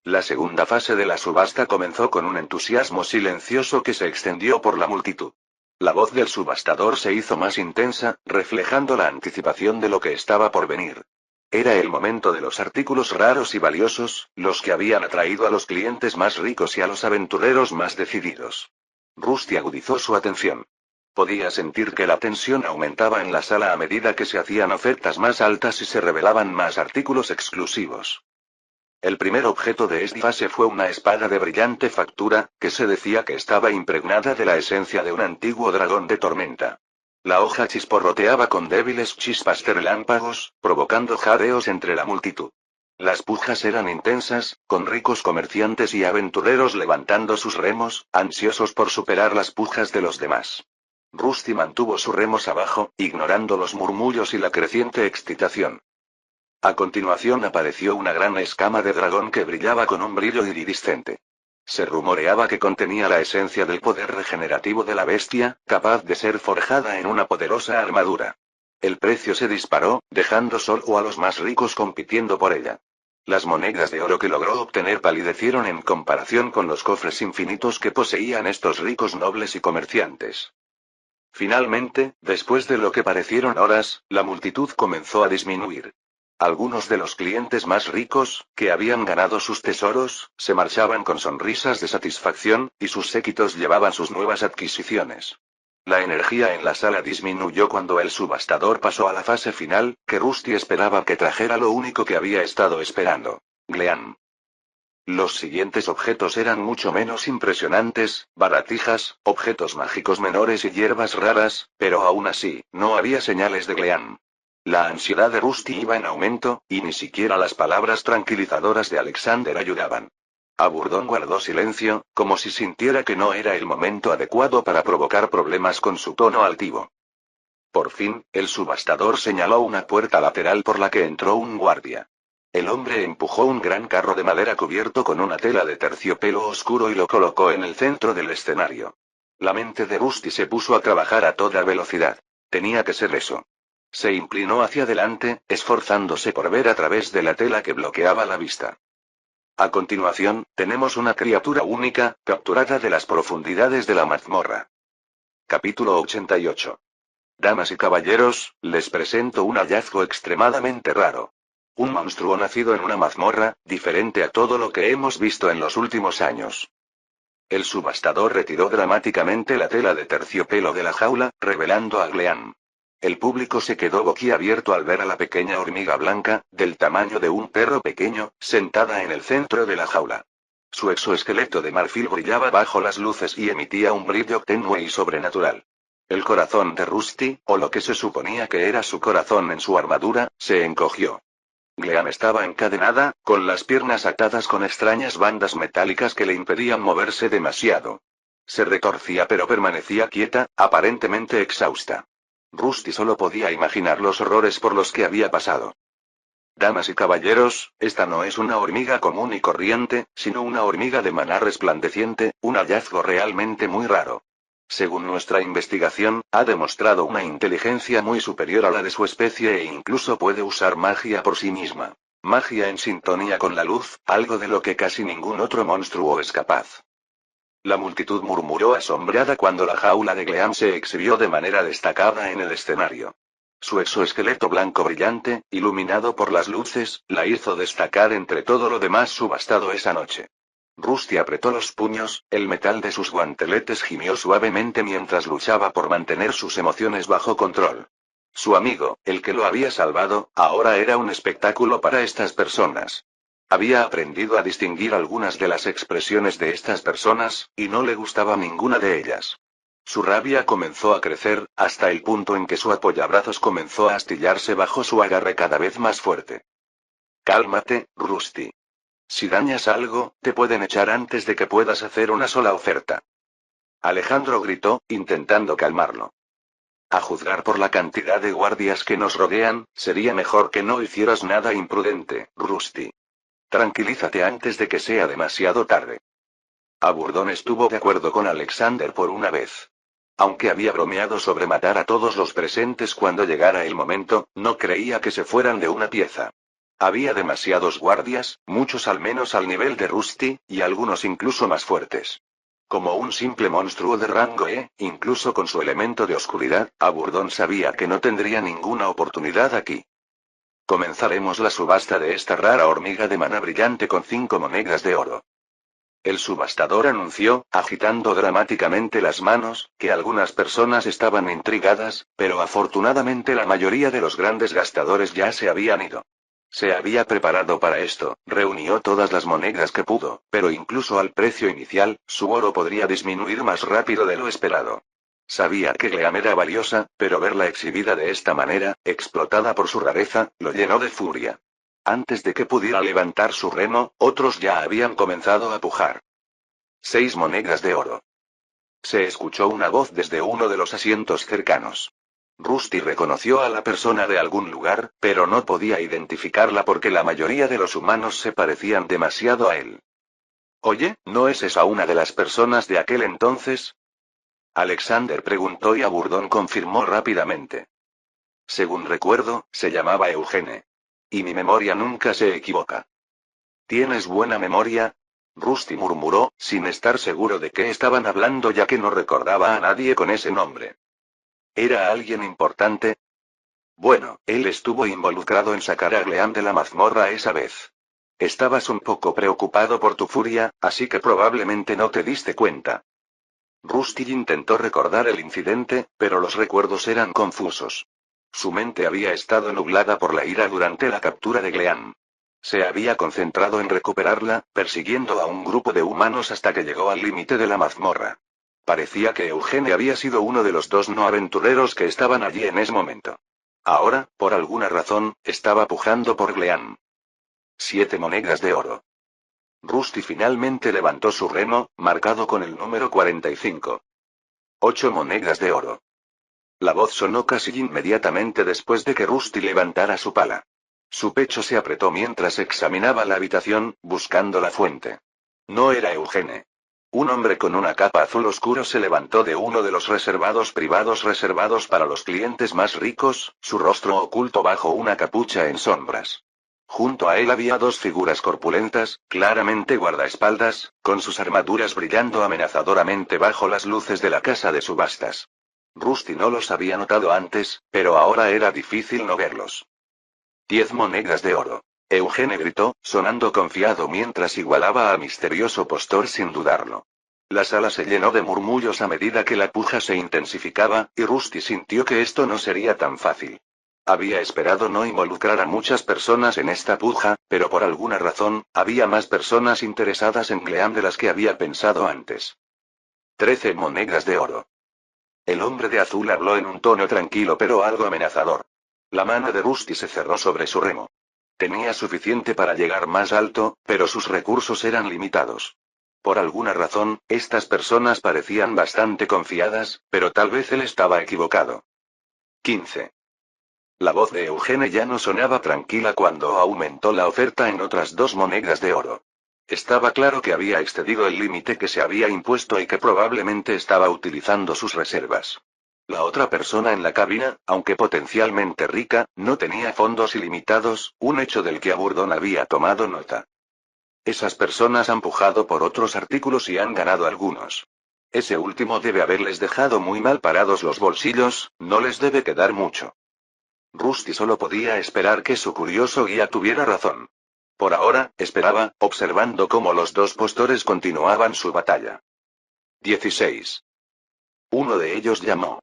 La segunda fase de la subasta comenzó con un entusiasmo silencioso que se extendió por la multitud. La voz del subastador se hizo más intensa, reflejando la anticipación de lo que estaba por venir. Era el momento de los artículos raros y valiosos, los que habían atraído a los clientes más ricos y a los aventureros más decididos. Rusty agudizó su atención. Podía sentir que la tensión aumentaba en la sala a medida que se hacían ofertas más altas y se revelaban más artículos exclusivos. El primer objeto de esta fase fue una espada de brillante factura, que se decía que estaba impregnada de la esencia de un antiguo dragón de tormenta. La hoja chisporroteaba con débiles chispas de relámpagos, provocando jadeos entre la multitud. Las pujas eran intensas, con ricos comerciantes y aventureros levantando sus remos, ansiosos por superar las pujas de los demás. Rusty mantuvo sus remos abajo, ignorando los murmullos y la creciente excitación. A continuación apareció una gran escama de dragón que brillaba con un brillo iridiscente. Se rumoreaba que contenía la esencia del poder regenerativo de la bestia, capaz de ser forjada en una poderosa armadura. El precio se disparó, dejando solo a los más ricos compitiendo por ella. Las monedas de oro que logró obtener palidecieron en comparación con los cofres infinitos que poseían estos ricos nobles y comerciantes. Finalmente, después de lo que parecieron horas, la multitud comenzó a disminuir. Algunos de los clientes más ricos, que habían ganado sus tesoros, se marchaban con sonrisas de satisfacción, y sus séquitos llevaban sus nuevas adquisiciones. La energía en la sala disminuyó cuando el subastador pasó a la fase final, que Rusty esperaba que trajera lo único que había estado esperando: Gleam. Los siguientes objetos eran mucho menos impresionantes, baratijas, objetos mágicos menores y hierbas raras, pero aún así, no había señales de Gleam. La ansiedad de Rusty iba en aumento, y ni siquiera las palabras tranquilizadoras de Alexander ayudaban. Aburdón guardó silencio, como si sintiera que no era el momento adecuado para provocar problemas con su tono altivo. Por fin, el subastador señaló una puerta lateral por la que entró un guardia. El hombre empujó un gran carro de madera cubierto con una tela de terciopelo oscuro y lo colocó en el centro del escenario. La mente de Rusty se puso a trabajar a toda velocidad. Tenía que ser eso. Se inclinó hacia adelante, esforzándose por ver a través de la tela que bloqueaba la vista. A continuación, tenemos una criatura única, capturada de las profundidades de la mazmorra. Capítulo 88. Damas y caballeros, les presento un hallazgo extremadamente raro. Un monstruo nacido en una mazmorra, diferente a todo lo que hemos visto en los últimos años. El subastador retiró dramáticamente la tela de terciopelo de la jaula, revelando a Gleam. El público se quedó boquiabierto al ver a la pequeña hormiga blanca, del tamaño de un perro pequeño, sentada en el centro de la jaula. Su exoesqueleto de marfil brillaba bajo las luces y emitía un brillo tenue y sobrenatural. El corazón de Rusty, o lo que se suponía que era su corazón en su armadura, se encogió. Gleam estaba encadenada, con las piernas atadas con extrañas bandas metálicas que le impedían moverse demasiado. Se retorcía pero permanecía quieta, aparentemente exhausta. Rusty solo podía imaginar los horrores por los que había pasado. Damas y caballeros, esta no es una hormiga común y corriente, sino una hormiga de maná resplandeciente, un hallazgo realmente muy raro. Según nuestra investigación, ha demostrado una inteligencia muy superior a la de su especie e incluso puede usar magia por sí misma. Magia en sintonía con la luz, algo de lo que casi ningún otro monstruo es capaz. La multitud murmuró asombrada cuando la jaula de Gleam se exhibió de manera destacada en el escenario. Su exoesqueleto blanco brillante, iluminado por las luces, la hizo destacar entre todo lo demás subastado esa noche. Rusty apretó los puños, el metal de sus guanteletes gimió suavemente mientras luchaba por mantener sus emociones bajo control. Su amigo, el que lo había salvado, ahora era un espectáculo para estas personas. Había aprendido a distinguir algunas de las expresiones de estas personas, y no le gustaba ninguna de ellas. Su rabia comenzó a crecer, hasta el punto en que su apoyabrazos comenzó a astillarse bajo su agarre cada vez más fuerte. Cálmate, Rusty. Si dañas algo, te pueden echar antes de que puedas hacer una sola oferta. Alejandro gritó, intentando calmarlo. A juzgar por la cantidad de guardias que nos rodean, sería mejor que no hicieras nada imprudente, Rusty. Tranquilízate antes de que sea demasiado tarde. Aburdón estuvo de acuerdo con Alexander por una vez. Aunque había bromeado sobre matar a todos los presentes cuando llegara el momento, no creía que se fueran de una pieza. Había demasiados guardias, muchos al menos al nivel de Rusty, y algunos incluso más fuertes. Como un simple monstruo de rango E, incluso con su elemento de oscuridad, Aburdón sabía que no tendría ninguna oportunidad aquí. Comenzaremos la subasta de esta rara hormiga de maná brillante con 5 monedas de oro. El subastador anunció, agitando dramáticamente las manos, que algunas personas estaban intrigadas, pero afortunadamente la mayoría de los grandes gastadores ya se habían ido. Se había preparado para esto, reunió todas las monedas que pudo, pero incluso al precio inicial, su oro podría disminuir más rápido de lo esperado. Sabía que Gleam era valiosa, pero verla exhibida de esta manera, explotada por su rareza, lo llenó de furia. Antes de que pudiera levantar su remo, otros ya habían comenzado a pujar. 6 monedas de oro. Se escuchó una voz desde uno de los asientos cercanos. Rusty reconoció a la persona de algún lugar, pero no podía identificarla porque la mayoría de los humanos se parecían demasiado a él. Oye, ¿no es esa una de las personas de aquel entonces? Alexander preguntó y Aburdón confirmó rápidamente. Según recuerdo, se llamaba Eugene. Y mi memoria nunca se equivoca. ¿Tienes buena memoria? Rusty murmuró, sin estar seguro de qué estaban hablando ya que no recordaba a nadie con ese nombre. ¿Era alguien importante? Bueno, él estuvo involucrado en sacar a Gleam de la mazmorra esa vez. Estabas un poco preocupado por tu furia, así que probablemente no te diste cuenta. Rusty intentó recordar el incidente, pero los recuerdos eran confusos. Su mente había estado nublada por la ira durante la captura de Gleam. Se había concentrado en recuperarla, persiguiendo a un grupo de humanos hasta que llegó al límite de la mazmorra. Parecía que Eugene había sido uno de los 2 no aventureros que estaban allí en ese momento. Ahora, por alguna razón, estaba pujando por Gleam. 7 monedas de oro. Rusty finalmente levantó su remo, marcado con el número 45. 8 monedas de oro. La voz sonó casi inmediatamente después de que Rusty levantara su pala. Su pecho se apretó mientras examinaba la habitación, buscando la fuente. No era Eugene. Un hombre con una capa azul oscuro se levantó de uno de los reservados privados reservados para los clientes más ricos, su rostro oculto bajo una capucha en sombras. Junto a él había 2 figuras corpulentas, claramente guardaespaldas, con sus armaduras brillando amenazadoramente bajo las luces de la casa de subastas. Rusty no los había notado antes, pero ahora era difícil no verlos. 10 monedas de oro. Eugene gritó, sonando confiado mientras igualaba al misterioso postor sin dudarlo. La sala se llenó de murmullos a medida que la puja se intensificaba, y Rusty sintió que esto no sería tan fácil. Había esperado no involucrar a muchas personas en esta puja, pero por alguna razón, había más personas interesadas en Gleam de las que había pensado antes. 13 monedas de oro. El hombre de azul habló en un tono tranquilo pero algo amenazador. La mano de Rusty se cerró sobre su remo. Tenía suficiente para llegar más alto, pero sus recursos eran limitados. Por alguna razón, estas personas parecían bastante confiadas, pero tal vez él estaba equivocado. 15. La voz de Eugene ya no sonaba tranquila cuando aumentó la oferta en otras 2 monedas de oro. Estaba claro que había excedido el límite que se había impuesto y que probablemente estaba utilizando sus reservas. La otra persona en la cabina, aunque potencialmente rica, no tenía fondos ilimitados, un hecho del que Aburdon había tomado nota. Esas personas han pujado por otros artículos y han ganado algunos. Ese último debe haberles dejado muy mal parados los bolsillos, no les debe quedar mucho. Rusty solo podía esperar que su curioso guía tuviera razón. Por ahora, esperaba, observando cómo los 2 postores continuaban su batalla. 16. Uno de ellos llamó.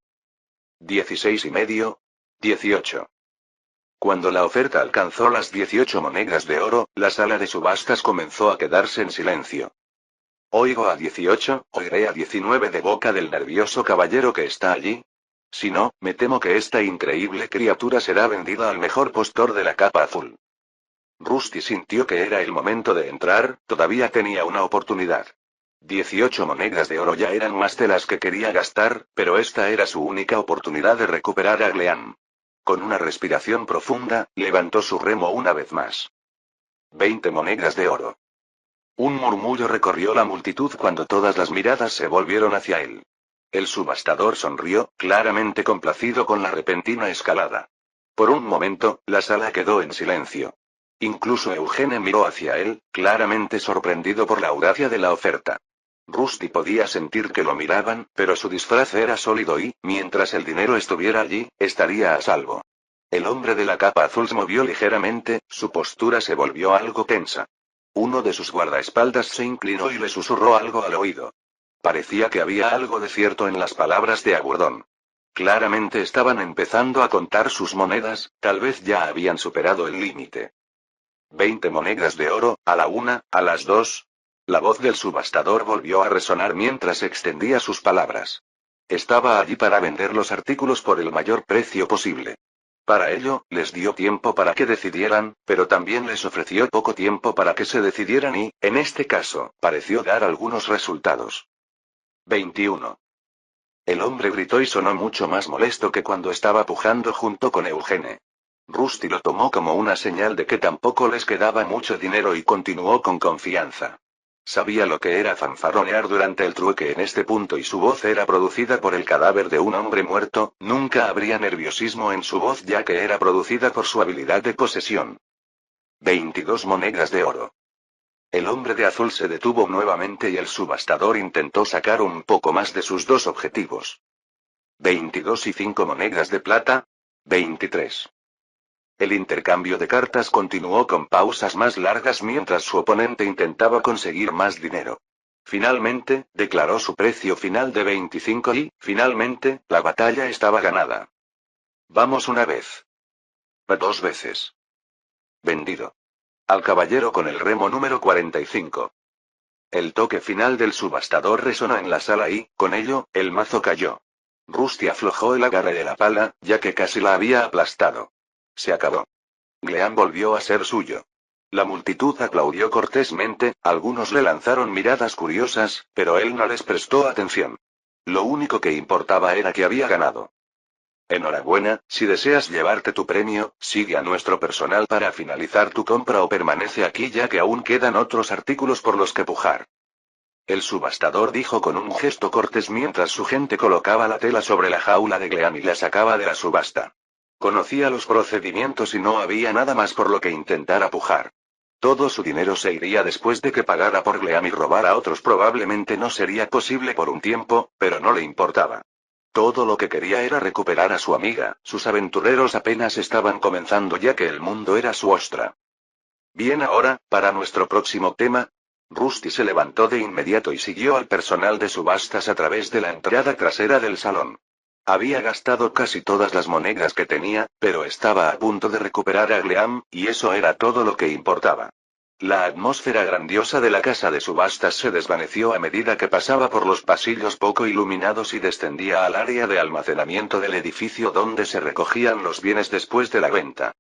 16,5. 18. Cuando la oferta alcanzó las 18 monedas de oro, la sala de subastas comenzó a quedarse en silencio. Oigo a 18, oiré a 19 de boca del nervioso caballero que está allí. Si no, me temo que esta increíble criatura será vendida al mejor postor de la capa azul. Rusty sintió que era el momento de entrar, todavía tenía una oportunidad. 18 monedas de oro ya eran más de las que quería gastar, pero esta era su única oportunidad de recuperar a Gleam. Con una respiración profunda, levantó su remo una vez más. 20 monedas de oro. Un murmullo recorrió la multitud cuando todas las miradas se volvieron hacia él. El subastador sonrió, claramente complacido con la repentina escalada. Por un momento, la sala quedó en silencio. Incluso Eugene miró hacia él, claramente sorprendido por la audacia de la oferta. Rusty podía sentir que lo miraban, pero su disfraz era sólido y, mientras el dinero estuviera allí, estaría a salvo. El hombre de la capa azul se movió ligeramente, su postura se volvió algo tensa. Uno de sus guardaespaldas se inclinó y le susurró algo al oído. Parecía que había algo de cierto en las palabras de Aburdon. Claramente estaban empezando a contar sus monedas, tal vez ya habían superado el límite. 20 monedas de oro, a la 1, a las 2. La voz del subastador volvió a resonar mientras extendía sus palabras. Estaba allí para vender los artículos por el mayor precio posible. Para ello, les dio tiempo para que decidieran, pero también les ofreció poco tiempo para que se decidieran y, en este caso, pareció dar algunos resultados. 21. El hombre gritó y sonó mucho más molesto que cuando estaba pujando junto con Eugene. Rusty lo tomó como una señal de que tampoco les quedaba mucho dinero y continuó con confianza. Sabía lo que era fanfarronear durante el trueque en este punto y su voz era producida por el cadáver de un hombre muerto, nunca habría nerviosismo en su voz ya que era producida por su habilidad de posesión. 22 monedas de oro. El hombre de azul se detuvo nuevamente y el subastador intentó sacar un poco más de sus 2 objetivos. 22 y 5 monedas de plata. 23. El intercambio de cartas continuó con pausas más largas mientras su oponente intentaba conseguir más dinero. Finalmente, declaró su precio final de 25 y, finalmente, la batalla estaba ganada. Vamos una vez. 2 veces. Vendido. Al caballero con el remo número 45. El toque final del subastador resonó en la sala y, con ello, el mazo cayó. Rusty aflojó el agarre de la pala, ya que casi la había aplastado. Se acabó. Gleam volvió a ser suyo. La multitud aplaudió cortésmente, algunos le lanzaron miradas curiosas, pero él no les prestó atención. Lo único que importaba era que había ganado. Enhorabuena, si deseas llevarte tu premio, sigue a nuestro personal para finalizar tu compra o permanece aquí ya que aún quedan otros artículos por los que pujar. El subastador dijo con un gesto cortés mientras su gente colocaba la tela sobre la jaula de Gleam y la sacaba de la subasta. Conocía los procedimientos y no había nada más por lo que intentara pujar. Todo su dinero se iría después de que pagara por Gleam y robar a otros probablemente no sería posible por un tiempo, pero no le importaba. Todo lo que quería era recuperar a su amiga, sus aventureros apenas estaban comenzando ya que el mundo era su ostra. Bien ahora, para nuestro próximo tema. Rusty se levantó de inmediato y siguió al personal de subastas a través de la entrada trasera del salón. Había gastado casi todas las monedas que tenía, pero estaba a punto de recuperar a Gleam, y eso era todo lo que importaba. La atmósfera grandiosa de la casa de subastas se desvaneció a medida que pasaba por los pasillos poco iluminados y descendía al área de almacenamiento del edificio donde se recogían los bienes después de la venta.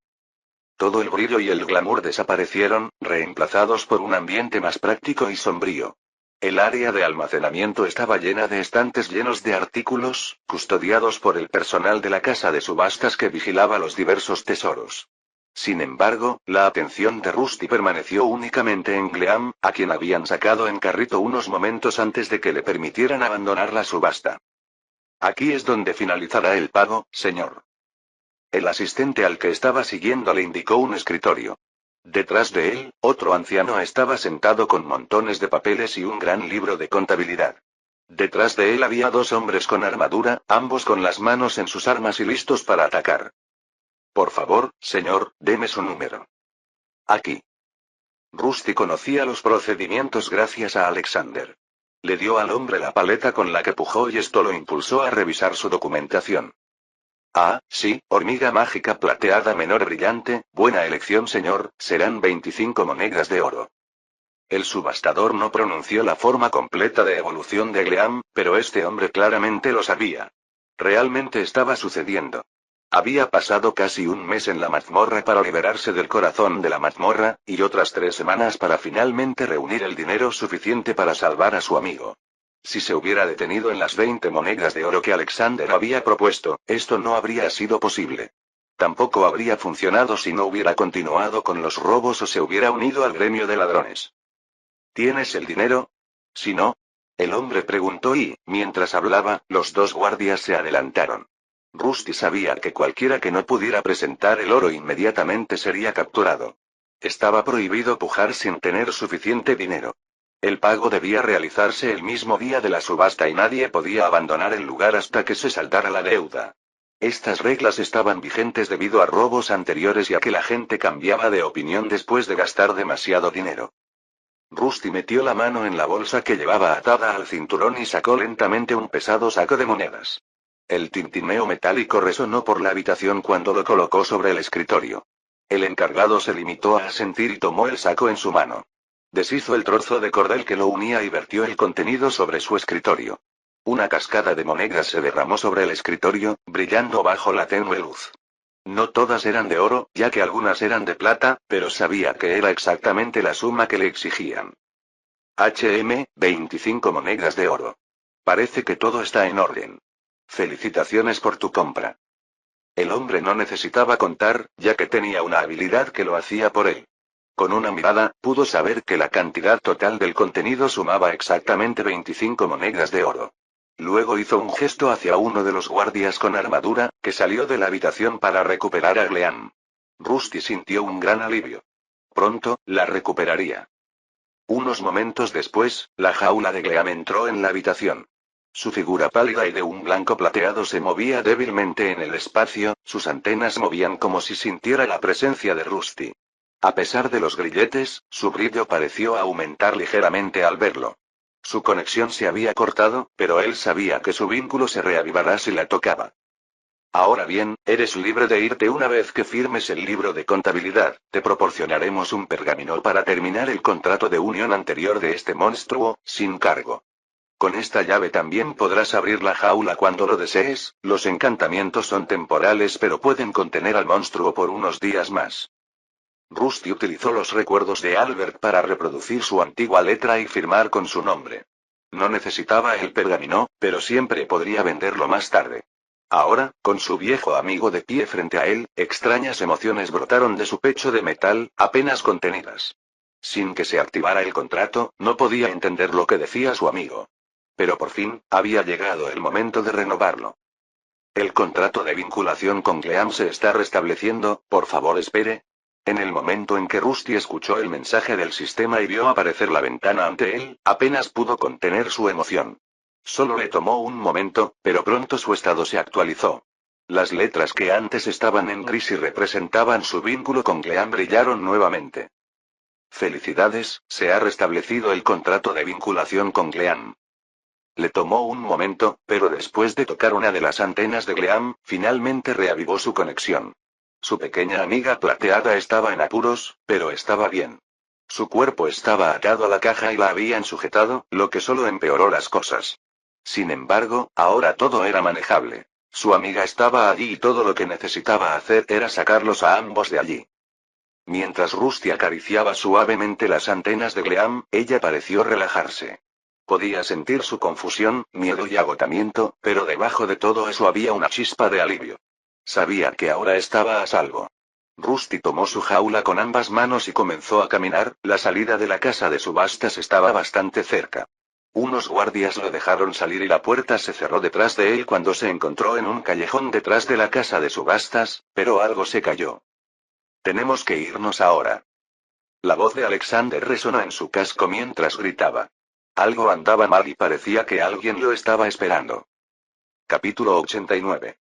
Todo el brillo y el glamour desaparecieron, reemplazados por un ambiente más práctico y sombrío. El área de almacenamiento estaba llena de estantes llenos de artículos, custodiados por el personal de la casa de subastas que vigilaba los diversos tesoros. Sin embargo, la atención de Rusty permaneció únicamente en Gleam, a quien habían sacado en carrito unos momentos antes de que le permitieran abandonar la subasta. Aquí es donde finalizará el pago, señor. El asistente al que estaba siguiendo le indicó un escritorio. Detrás de él, otro anciano estaba sentado con montones de papeles y un gran libro de contabilidad. Detrás de él había dos hombres con armadura, ambos con las manos en sus armas y listos para atacar. Por favor, señor, deme su número. Aquí. Rusty conocía los procedimientos gracias a Alexander. Le dio al hombre la paleta con la que pujó y esto lo impulsó a revisar su documentación. Ah, sí, hormiga mágica plateada menor brillante, buena elección señor, serán 25 monedas de oro. El subastador no pronunció la forma completa de evolución de Gleam, pero este hombre claramente lo sabía. Realmente estaba sucediendo. Había pasado casi un mes en la mazmorra para liberarse del corazón de la mazmorra, y otras 3 semanas para finalmente reunir el dinero suficiente para salvar a su amigo. Si se hubiera detenido en las 20 monedas de oro que Alexander había propuesto, esto no habría sido posible. Tampoco habría funcionado si no hubiera continuado con los robos o se hubiera unido al gremio de ladrones. ¿Tienes el dinero? Si no. El hombre preguntó y, mientras hablaba, los dos guardias se adelantaron. Rusty sabía que cualquiera que no pudiera presentar el oro inmediatamente sería capturado. Estaba prohibido pujar sin tener suficiente dinero. El pago debía realizarse el mismo día de la subasta y nadie podía abandonar el lugar hasta que se saldara la deuda. Estas reglas estaban vigentes debido a robos anteriores y a que la gente cambiaba de opinión después de gastar demasiado dinero. Rusty metió la mano en la bolsa que llevaba atada al cinturón y sacó lentamente un pesado saco de monedas. El tintineo metálico resonó por la habitación cuando lo colocó sobre el escritorio. El encargado se limitó a asentir y tomó el saco en su mano. Deshizo el trozo de cordel que lo unía y vertió el contenido sobre su escritorio. Una cascada de monedas se derramó sobre el escritorio, brillando bajo la tenue luz. No todas eran de oro, ya que algunas eran de plata, pero sabía que era exactamente la suma que le exigían. 25 monedas de oro. Parece que todo está en orden. Felicitaciones por tu compra. El hombre no necesitaba contar, ya que tenía una habilidad que lo hacía por él. Con una mirada, pudo saber que la cantidad total del contenido sumaba exactamente 25 monedas de oro. Luego hizo un gesto hacia uno de los guardias con armadura, que salió de la habitación para recuperar a Gleam. Rusty sintió un gran alivio. Pronto, la recuperaría. Unos momentos después, la jaula de Gleam entró en la habitación. Su figura pálida y de un blanco plateado se movía débilmente en el espacio, sus antenas movían como si sintiera la presencia de Rusty. A pesar de los grilletes, su brillo pareció aumentar ligeramente al verlo. Su conexión se había cortado, pero él sabía que su vínculo se reavivará si la tocaba. Ahora bien, eres libre de irte una vez que firmes el libro de contabilidad, te proporcionaremos un pergamino para terminar el contrato de unión anterior de este monstruo, sin cargo. Con esta llave también podrás abrir la jaula cuando lo desees, los encantamientos son temporales pero pueden contener al monstruo por unos días más. Rusty utilizó los recuerdos de Albert para reproducir su antigua letra y firmar con su nombre. No necesitaba el pergamino, pero siempre podría venderlo más tarde. Ahora, con su viejo amigo de pie frente a él, extrañas emociones brotaron de su pecho de metal, apenas contenidas. Sin que se activara el contrato, no podía entender lo que decía su amigo. Pero por fin, había llegado el momento de renovarlo. El contrato de vinculación con Gleam se está restableciendo, por favor espere. En el momento en que Rusty escuchó el mensaje del sistema y vio aparecer la ventana ante él, apenas pudo contener su emoción. Solo le tomó un momento, pero pronto su estado se actualizó. Las letras que antes estaban en gris y representaban su vínculo con Gleam brillaron nuevamente. Felicidades, se ha restablecido el contrato de vinculación con Gleam. Le tomó un momento, pero después de tocar una de las antenas de Gleam, finalmente reavivó su conexión. Su pequeña amiga plateada estaba en apuros, pero estaba bien. Su cuerpo estaba atado a la caja y la habían sujetado, lo que solo empeoró las cosas. Sin embargo, ahora todo era manejable. Su amiga estaba allí y todo lo que necesitaba hacer era sacarlos a ambos de allí. Mientras Rusty acariciaba suavemente las antenas de Gleam, ella pareció relajarse. Podía sentir su confusión, miedo y agotamiento, pero debajo de todo eso había una chispa de alivio. Sabía que ahora estaba a salvo. Rusty tomó su jaula con ambas manos y comenzó a caminar. La salida de la casa de subastas estaba bastante cerca. Unos guardias lo dejaron salir y la puerta se cerró detrás de él cuando se encontró en un callejón detrás de la casa de subastas, pero algo se cayó. Tenemos que irnos ahora. La voz de Alexander resonó en su casco mientras gritaba. Algo andaba mal y parecía que alguien lo estaba esperando. Capítulo 89.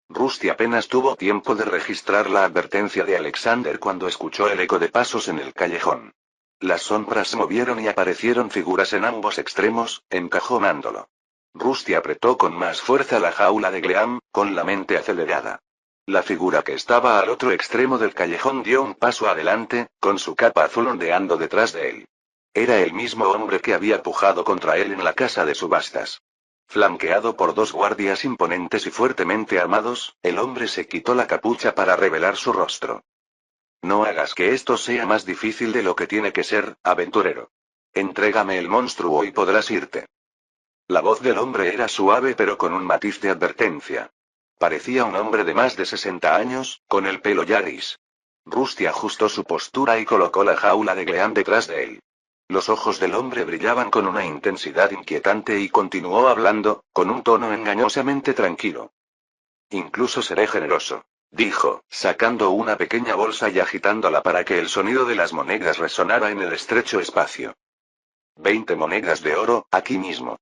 Rusty apenas tuvo tiempo de registrar la advertencia de Alexander cuando escuchó el eco de pasos en el callejón. Las sombras se movieron y aparecieron figuras en ambos extremos, encajonándolo. Rusty apretó con más fuerza la jaula de Gleam, con la mente acelerada. La figura que estaba al otro extremo del callejón dio un paso adelante, con su capa azul ondeando detrás de él. Era el mismo hombre que había pujado contra él en la casa de subastas. Flanqueado por dos guardias imponentes y fuertemente armados, el hombre se quitó la capucha para revelar su rostro. No hagas que esto sea más difícil de lo que tiene que ser, aventurero. Entrégame el monstruo y podrás irte. La voz del hombre era suave pero con un matiz de advertencia. Parecía un hombre de más de 60 años, con el pelo ya gris. Rusty ajustó su postura y colocó la jaula de Gleam detrás de él. Los ojos del hombre brillaban con una intensidad inquietante y continuó hablando, con un tono engañosamente tranquilo. Incluso seré generoso, dijo, sacando una pequeña bolsa y agitándola para que el sonido de las monedas resonara en el estrecho espacio. 20 monedas de oro, aquí mismo.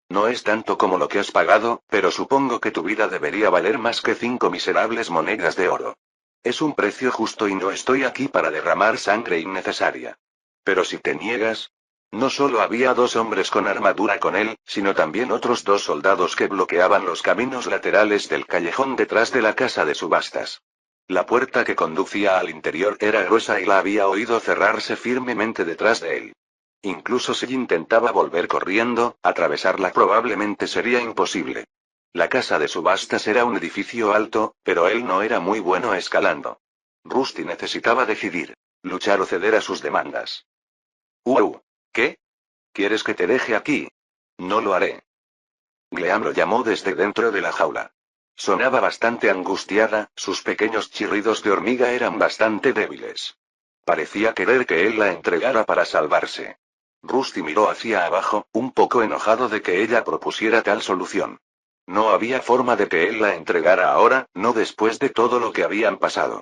No es tanto como lo que has pagado, pero supongo que tu vida debería valer más que 5 miserables monedas de oro. Es un precio justo y no estoy aquí para derramar sangre innecesaria. Pero si te niegas... No solo había dos hombres con armadura con él, sino también otros dos soldados que bloqueaban los caminos laterales del callejón detrás de la casa de subastas. La puerta que conducía al interior era gruesa y la había oído cerrarse firmemente detrás de él. Incluso si intentaba volver corriendo, atravesarla probablemente sería imposible. La casa de subastas era un edificio alto, pero él no era muy bueno escalando. Rusty necesitaba decidir, luchar o ceder a sus demandas. ¿Qué? ¿Quieres que te deje aquí? No lo haré. Gleam lo llamó desde dentro de la jaula. Sonaba bastante angustiada, sus pequeños chirridos de hormiga eran bastante débiles. Parecía querer que él la entregara para salvarse. Rusty miró hacia abajo, un poco enojado de que ella propusiera tal solución. No había forma de que él la entregara ahora, no después de todo lo que habían pasado.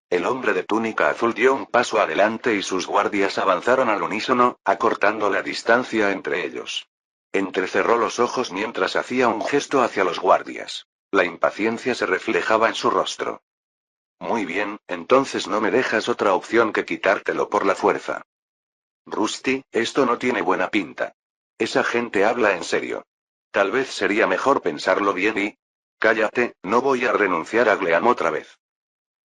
El hombre de túnica azul dio un paso adelante y sus guardias avanzaron al unísono, acortando la distancia entre ellos. Entrecerró los ojos mientras hacía un gesto hacia los guardias. La impaciencia se reflejaba en su rostro. Muy bien, entonces no me dejas otra opción que quitártelo por la fuerza. Rusty, esto no tiene buena pinta. Esa gente habla en serio. Tal vez sería mejor pensarlo bien y... Cállate, no voy a renunciar a Gleam otra vez.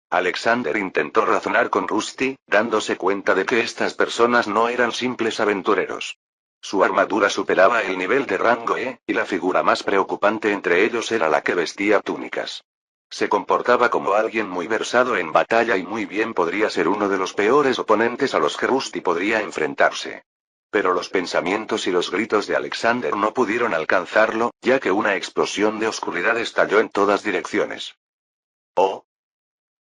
Alexander intentó razonar con Rusty, dándose cuenta de que estas personas no eran simples aventureros. Su armadura superaba el nivel de rango E, y la figura más preocupante entre ellos era la que vestía túnicas. Se comportaba como alguien muy versado en batalla y muy bien podría ser uno de los peores oponentes a los que Rusty podría enfrentarse. Pero los pensamientos y los gritos de Alexander no pudieron alcanzarlo, ya que una explosión de oscuridad estalló en todas direcciones. ¡Oh!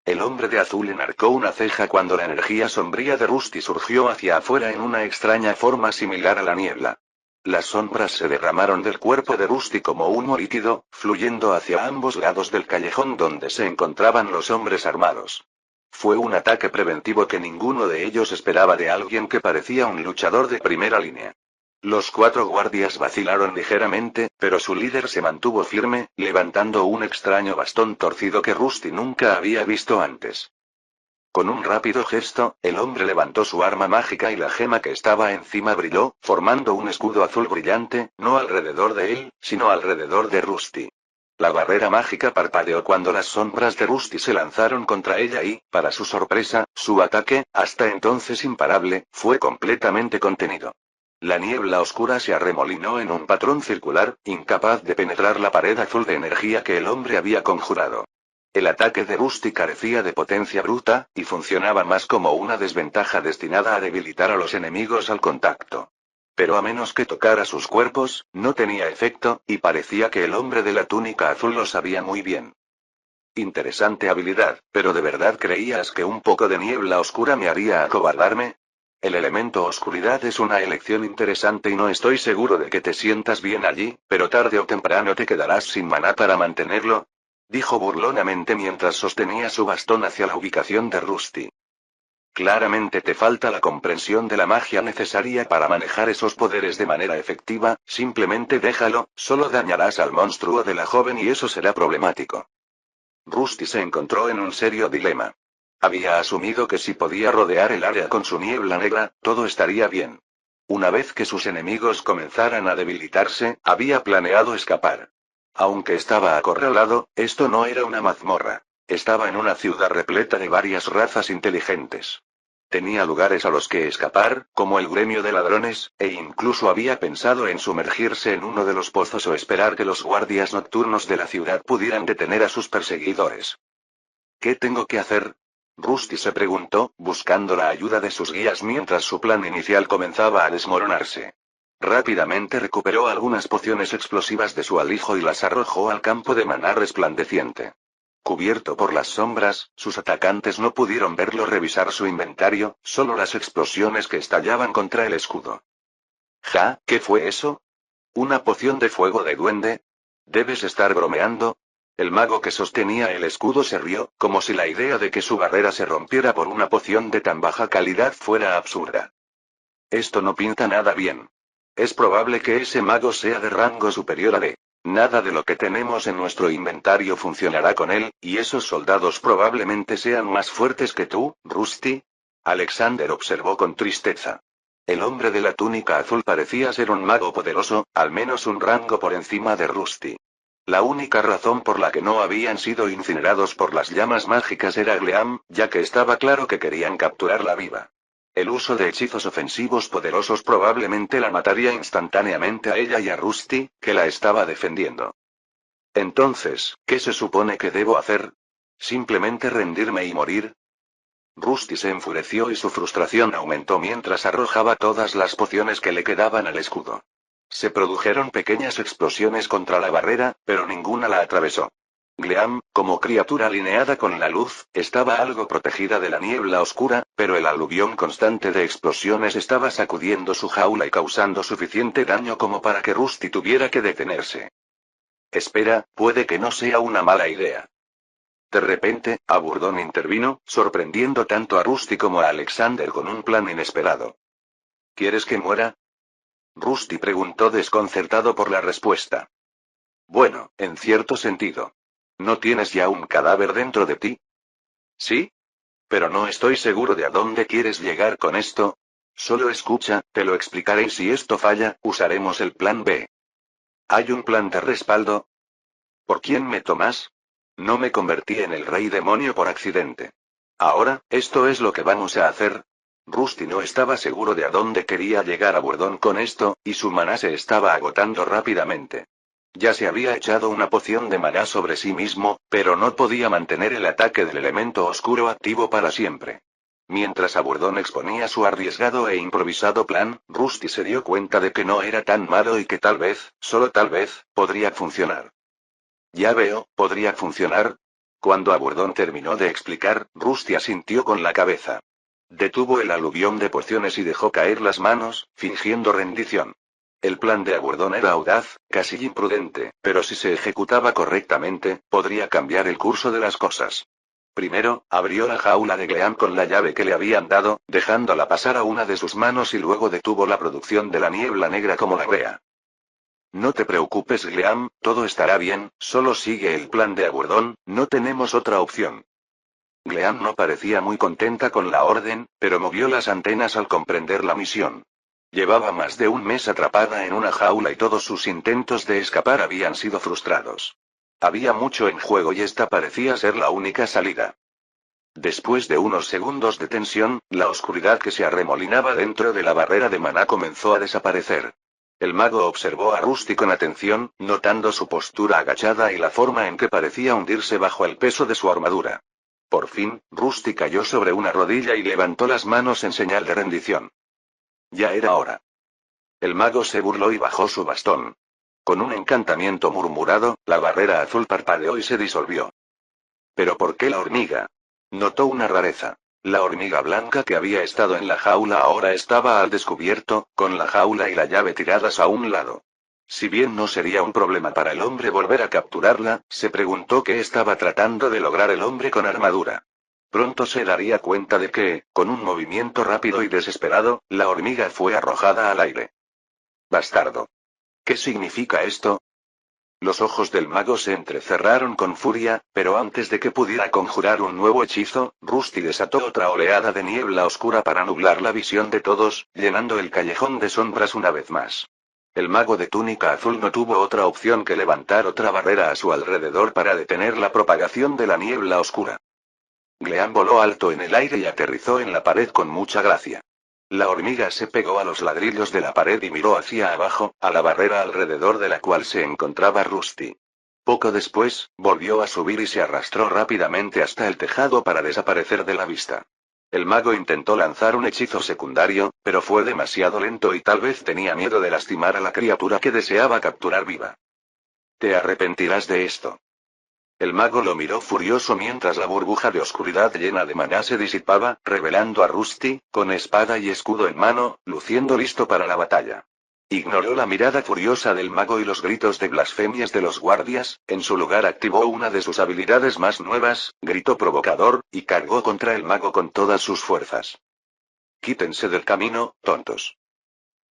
El hombre de azul enarcó una ceja cuando la energía sombría de Rusty surgió hacia afuera en una extraña forma similar a la niebla. Las sombras se derramaron del cuerpo de Rusty como humo líquido, fluyendo hacia ambos lados del callejón donde se encontraban los hombres armados. Fue un ataque preventivo que ninguno de ellos esperaba de alguien que parecía un luchador de primera línea. Los 4 guardias vacilaron ligeramente, pero su líder se mantuvo firme, levantando un extraño bastón torcido que Rusty nunca había visto antes. Con un rápido gesto, el hombre levantó su arma mágica y la gema que estaba encima brilló, formando un escudo azul brillante, no alrededor de él, sino alrededor de Rusty. La barrera mágica parpadeó cuando las sombras de Rusty se lanzaron contra ella y, para su sorpresa, su ataque, hasta entonces imparable, fue completamente contenido. La niebla oscura se arremolinó en un patrón circular, incapaz de penetrar la pared azul de energía que el hombre había conjurado. El ataque de Rusty carecía de potencia bruta, y funcionaba más como una desventaja destinada a debilitar a los enemigos al contacto. Pero a menos que tocara sus cuerpos, no tenía efecto, y parecía que el hombre de la túnica azul lo sabía muy bien. Interesante habilidad, pero ¿de verdad creías que un poco de niebla oscura me haría acobardarme? El elemento oscuridad es una elección interesante y no estoy seguro de que te sientas bien allí, pero tarde o temprano te quedarás sin maná para mantenerlo, dijo burlonamente mientras sostenía su bastón hacia la ubicación de Rusty. Claramente te falta la comprensión de la magia necesaria para manejar esos poderes de manera efectiva, simplemente déjalo, solo dañarás al monstruo de la joven y eso será problemático. Rusty se encontró en un serio dilema. Había asumido que si podía rodear el área con su niebla negra, todo estaría bien. Una vez que sus enemigos comenzaran a debilitarse, había planeado escapar. Aunque estaba acorralado, esto no era una mazmorra. Estaba en una ciudad repleta de varias razas inteligentes. Tenía lugares a los que escapar, como el gremio de ladrones, e incluso había pensado en sumergirse en uno de los pozos o esperar que los guardias nocturnos de la ciudad pudieran detener a sus perseguidores. ¿Qué tengo que hacer? Rusty se preguntó, buscando la ayuda de sus guías mientras su plan inicial comenzaba a desmoronarse. Rápidamente recuperó algunas pociones explosivas de su alijo y las arrojó al campo de maná resplandeciente. Cubierto por las sombras, sus atacantes no pudieron verlo revisar su inventario, solo las explosiones que estallaban contra el escudo. ¿Ja? ¿Qué fue eso? ¿Una poción de fuego de duende? ¿Debes estar bromeando? El mago que sostenía el escudo se rió, como si la idea de que su barrera se rompiera por una poción de tan baja calidad fuera absurda. Esto no pinta nada bien. Es probable que ese mago sea de rango superior a D. Nada de lo que tenemos en nuestro inventario funcionará con él, y esos soldados probablemente sean más fuertes que tú, Rusty. Alexander observó con tristeza. El hombre de la túnica azul parecía ser un mago poderoso, al menos un rango por encima de Rusty. La única razón por la que no habían sido incinerados por las llamas mágicas era Gleam, ya que estaba claro que querían capturarla viva. El uso de hechizos ofensivos poderosos probablemente la mataría instantáneamente a ella y a Rusty, que la estaba defendiendo. Entonces, ¿qué se supone que debo hacer? ¿Simplemente rendirme y morir? Rusty se enfureció y su frustración aumentó mientras arrojaba todas las pociones que le quedaban al escudo. Se produjeron pequeñas explosiones contra la barrera, pero ninguna la atravesó. Gleam, como criatura alineada con la luz, estaba algo protegida de la niebla oscura, pero el aluvión constante de explosiones estaba sacudiendo su jaula y causando suficiente daño como para que Rusty tuviera que detenerse. Espera, puede que no sea una mala idea. De repente, Aburdón intervino, sorprendiendo tanto a Rusty como a Alexander con un plan inesperado. ¿Quieres que muera? Rusty preguntó desconcertado por la respuesta. Bueno, en cierto sentido. ¿No tienes ya un cadáver dentro de ti? ¿Sí? Pero no estoy seguro de a dónde quieres llegar con esto. Solo escucha, te lo explicaré y si esto falla, usaremos el plan B. ¿Hay un plan de respaldo? ¿Por quién me tomas? No me convertí en el rey demonio por accidente. Ahora, esto es lo que vamos a hacer. Rusty no estaba seguro de a dónde quería llegar a Burdón con esto, y su maná se estaba agotando rápidamente. Ya se había echado una poción de maná sobre sí mismo, pero no podía mantener el ataque del elemento oscuro activo para siempre. Mientras Aburdón exponía su arriesgado e improvisado plan, Rusty se dio cuenta de que no era tan malo y que tal vez, solo tal vez, podría funcionar. Ya veo, podría funcionar. Cuando Aburdón terminó de explicar, Rusty asintió con la cabeza. Detuvo el aluvión de pociones y dejó caer las manos, fingiendo rendición. El plan de Aburdón era audaz, casi imprudente, pero si se ejecutaba correctamente, podría cambiar el curso de las cosas. Primero, abrió la jaula de Gleam con la llave que le habían dado, dejándola pasar a una de sus manos y luego detuvo la producción de la niebla negra como la brea. No te preocupes, Gleam, todo estará bien, solo sigue el plan de Aburdón, no tenemos otra opción. Gleam no parecía muy contenta con la orden, pero movió las antenas al comprender la misión. Llevaba más de un mes atrapada en una jaula y todos sus intentos de escapar habían sido frustrados. Había mucho en juego y esta parecía ser la única salida. Después de unos segundos de tensión, la oscuridad que se arremolinaba dentro de la barrera de maná comenzó a desaparecer. El mago observó a Rusty con atención, notando su postura agachada y la forma en que parecía hundirse bajo el peso de su armadura. Por fin, Rusty cayó sobre una rodilla y levantó las manos en señal de rendición. Ya era hora. El mago se burló y bajó su bastón. Con un encantamiento murmurado, la barrera azul parpadeó y se disolvió. ¿Pero por qué la hormiga? Notó una rareza. La hormiga blanca que había estado en la jaula ahora estaba al descubierto, con la jaula y la llave tiradas a un lado. Si bien no sería un problema para el hombre volver a capturarla, se preguntó qué estaba tratando de lograr el hombre con armadura. Pronto se daría cuenta de que, con un movimiento rápido y desesperado, la hormiga fue arrojada al aire. Bastardo. ¿Qué significa esto? Los ojos del mago se entrecerraron con furia, pero antes de que pudiera conjurar un nuevo hechizo, Rusty desató otra oleada de niebla oscura para nublar la visión de todos, llenando el callejón de sombras una vez más. El mago de túnica azul no tuvo otra opción que levantar otra barrera a su alrededor para detener la propagación de la niebla oscura. Gleam voló alto en el aire y aterrizó en la pared con mucha gracia. La hormiga se pegó a los ladrillos de la pared y miró hacia abajo, a la barrera alrededor de la cual se encontraba Rusty. Poco después, volvió a subir y se arrastró rápidamente hasta el tejado para desaparecer de la vista. El mago intentó lanzar un hechizo secundario, pero fue demasiado lento y tal vez tenía miedo de lastimar a la criatura que deseaba capturar viva. Te arrepentirás de esto. El mago lo miró furioso mientras la burbuja de oscuridad llena de maná se disipaba, revelando a Rusty, con espada y escudo en mano, luciendo listo para la batalla. Ignoró la mirada furiosa del mago y los gritos de blasfemias de los guardias, en su lugar activó una de sus habilidades más nuevas, grito provocador, y cargó contra el mago con todas sus fuerzas. Quítense del camino, tontos.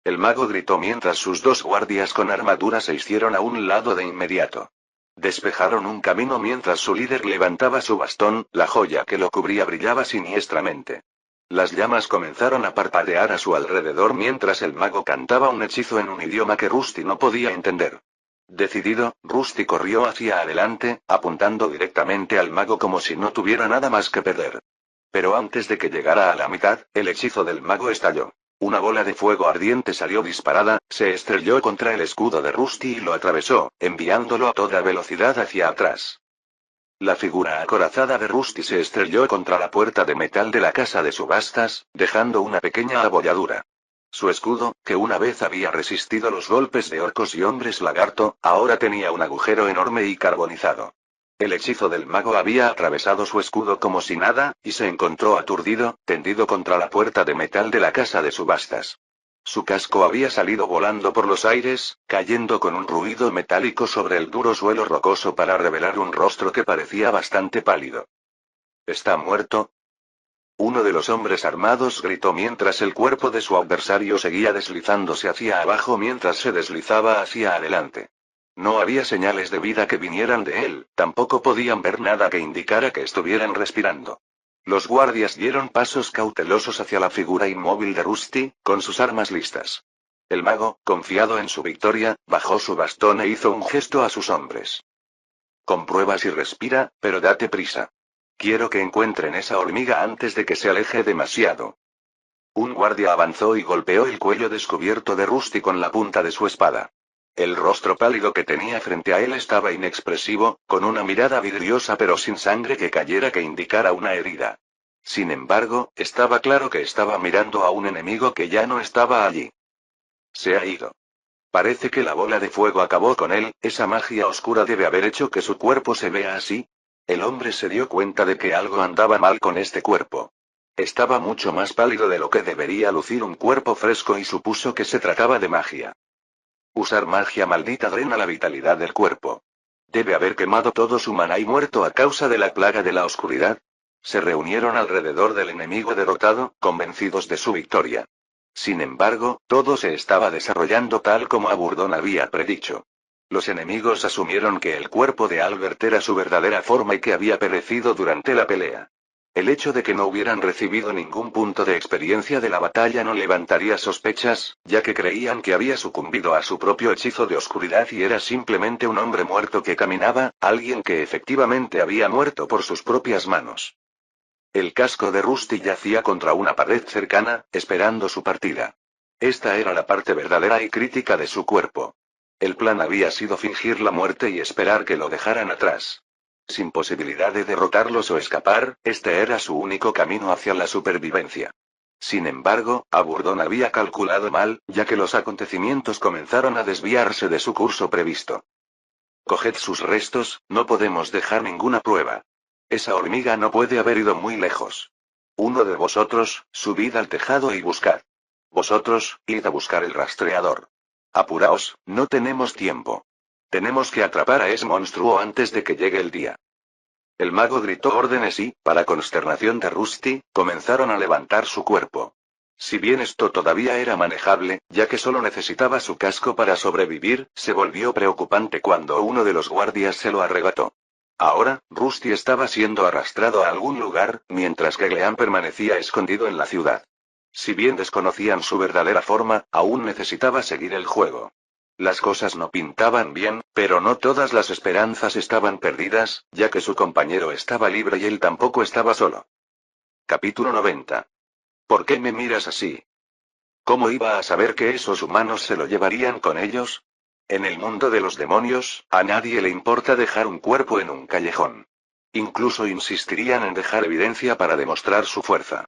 El mago gritó mientras sus dos guardias con armadura se hicieron a un lado de inmediato. Despejaron un camino mientras su líder levantaba su bastón, la joya que lo cubría brillaba siniestramente. Las llamas comenzaron a parpadear a su alrededor mientras el mago cantaba un hechizo en un idioma que Rusty no podía entender. Decidido, Rusty corrió hacia adelante, apuntando directamente al mago como si no tuviera nada más que perder. Pero antes de que llegara a la mitad, el hechizo del mago estalló. Una bola de fuego ardiente salió disparada, se estrelló contra el escudo de Rusty y lo atravesó, enviándolo a toda velocidad hacia atrás. La figura acorazada de Rusty se estrelló contra la puerta de metal de la casa de subastas, dejando una pequeña abolladura. Su escudo, que una vez había resistido los golpes de orcos y hombres lagarto, ahora tenía un agujero enorme y carbonizado. El hechizo del mago había atravesado su escudo como si nada, y se encontró aturdido, tendido contra la puerta de metal de la casa de subastas. Su casco había salido volando por los aires, cayendo con un ruido metálico sobre el duro suelo rocoso para revelar un rostro que parecía bastante pálido. ¿Está muerto? Uno de los hombres armados gritó mientras el cuerpo de su adversario seguía deslizándose hacia abajo mientras se deslizaba hacia adelante. No había señales de vida que vinieran de él, tampoco podían ver nada que indicara que estuvieran respirando. Los guardias dieron pasos cautelosos hacia la figura inmóvil de Rusty, con sus armas listas. El mago, confiado en su victoria, bajó su bastón e hizo un gesto a sus hombres. Comprueba si respira, pero date prisa. Quiero que encuentren esa hormiga antes de que se aleje demasiado. Un guardia avanzó y golpeó el cuello descubierto de Rusty con la punta de su espada. El rostro pálido que tenía frente a él estaba inexpresivo, con una mirada vidriosa pero sin sangre que cayera que indicara una herida. Sin embargo, estaba claro que estaba mirando a un enemigo que ya no estaba allí. Se ha ido. Parece que la bola de fuego acabó con él, esa magia oscura debe haber hecho que su cuerpo se vea así. El hombre se dio cuenta de que algo andaba mal con este cuerpo. Estaba mucho más pálido de lo que debería lucir un cuerpo fresco y supuso que se trataba de magia. Usar magia maldita drena la vitalidad del cuerpo. Debe haber quemado todo su maná y muerto a causa de la plaga de la oscuridad. Se reunieron alrededor del enemigo derrotado, convencidos de su victoria. Sin embargo, todo se estaba desarrollando tal como Aburdon había predicho. Los enemigos asumieron que el cuerpo de Albert era su verdadera forma y que había perecido durante la pelea. El hecho de que no hubieran recibido ningún punto de experiencia de la batalla no levantaría sospechas, ya que creían que había sucumbido a su propio hechizo de oscuridad y era simplemente un hombre muerto que caminaba, alguien que efectivamente había muerto por sus propias manos. El casco de Rusty yacía contra una pared cercana, esperando su partida. Esta era la parte verdadera y crítica de su cuerpo. El plan había sido fingir la muerte y esperar que lo dejaran atrás. Sin posibilidad de derrotarlos o escapar, este era su único camino hacia la supervivencia. Sin embargo, Aburdón había calculado mal, ya que los acontecimientos comenzaron a desviarse de su curso previsto. Coged sus restos, no podemos dejar ninguna prueba. Esa hormiga no puede haber ido muy lejos. Uno de vosotros, subid al tejado y buscad. Vosotros, id a buscar el rastreador. Apuraos, no tenemos tiempo. Tenemos que atrapar a ese monstruo antes de que llegue el día. El mago gritó órdenes y, para consternación de Rusty, comenzaron a levantar su cuerpo. Si bien esto todavía era manejable, ya que solo necesitaba su casco para sobrevivir, se volvió preocupante cuando uno de los guardias se lo arrebató. Ahora, Rusty estaba siendo arrastrado a algún lugar, mientras que Gleam permanecía escondido en la ciudad. Si bien desconocían su verdadera forma, aún necesitaba seguir el juego. Las cosas no pintaban bien, pero no todas las esperanzas estaban perdidas, ya que su compañero estaba libre y él tampoco estaba solo. Capítulo 90. ¿Por qué me miras así? ¿Cómo iba a saber que esos humanos se lo llevarían con ellos? En el mundo de los demonios, a nadie le importa dejar un cuerpo en un callejón. Incluso insistirían en dejar evidencia para demostrar su fuerza.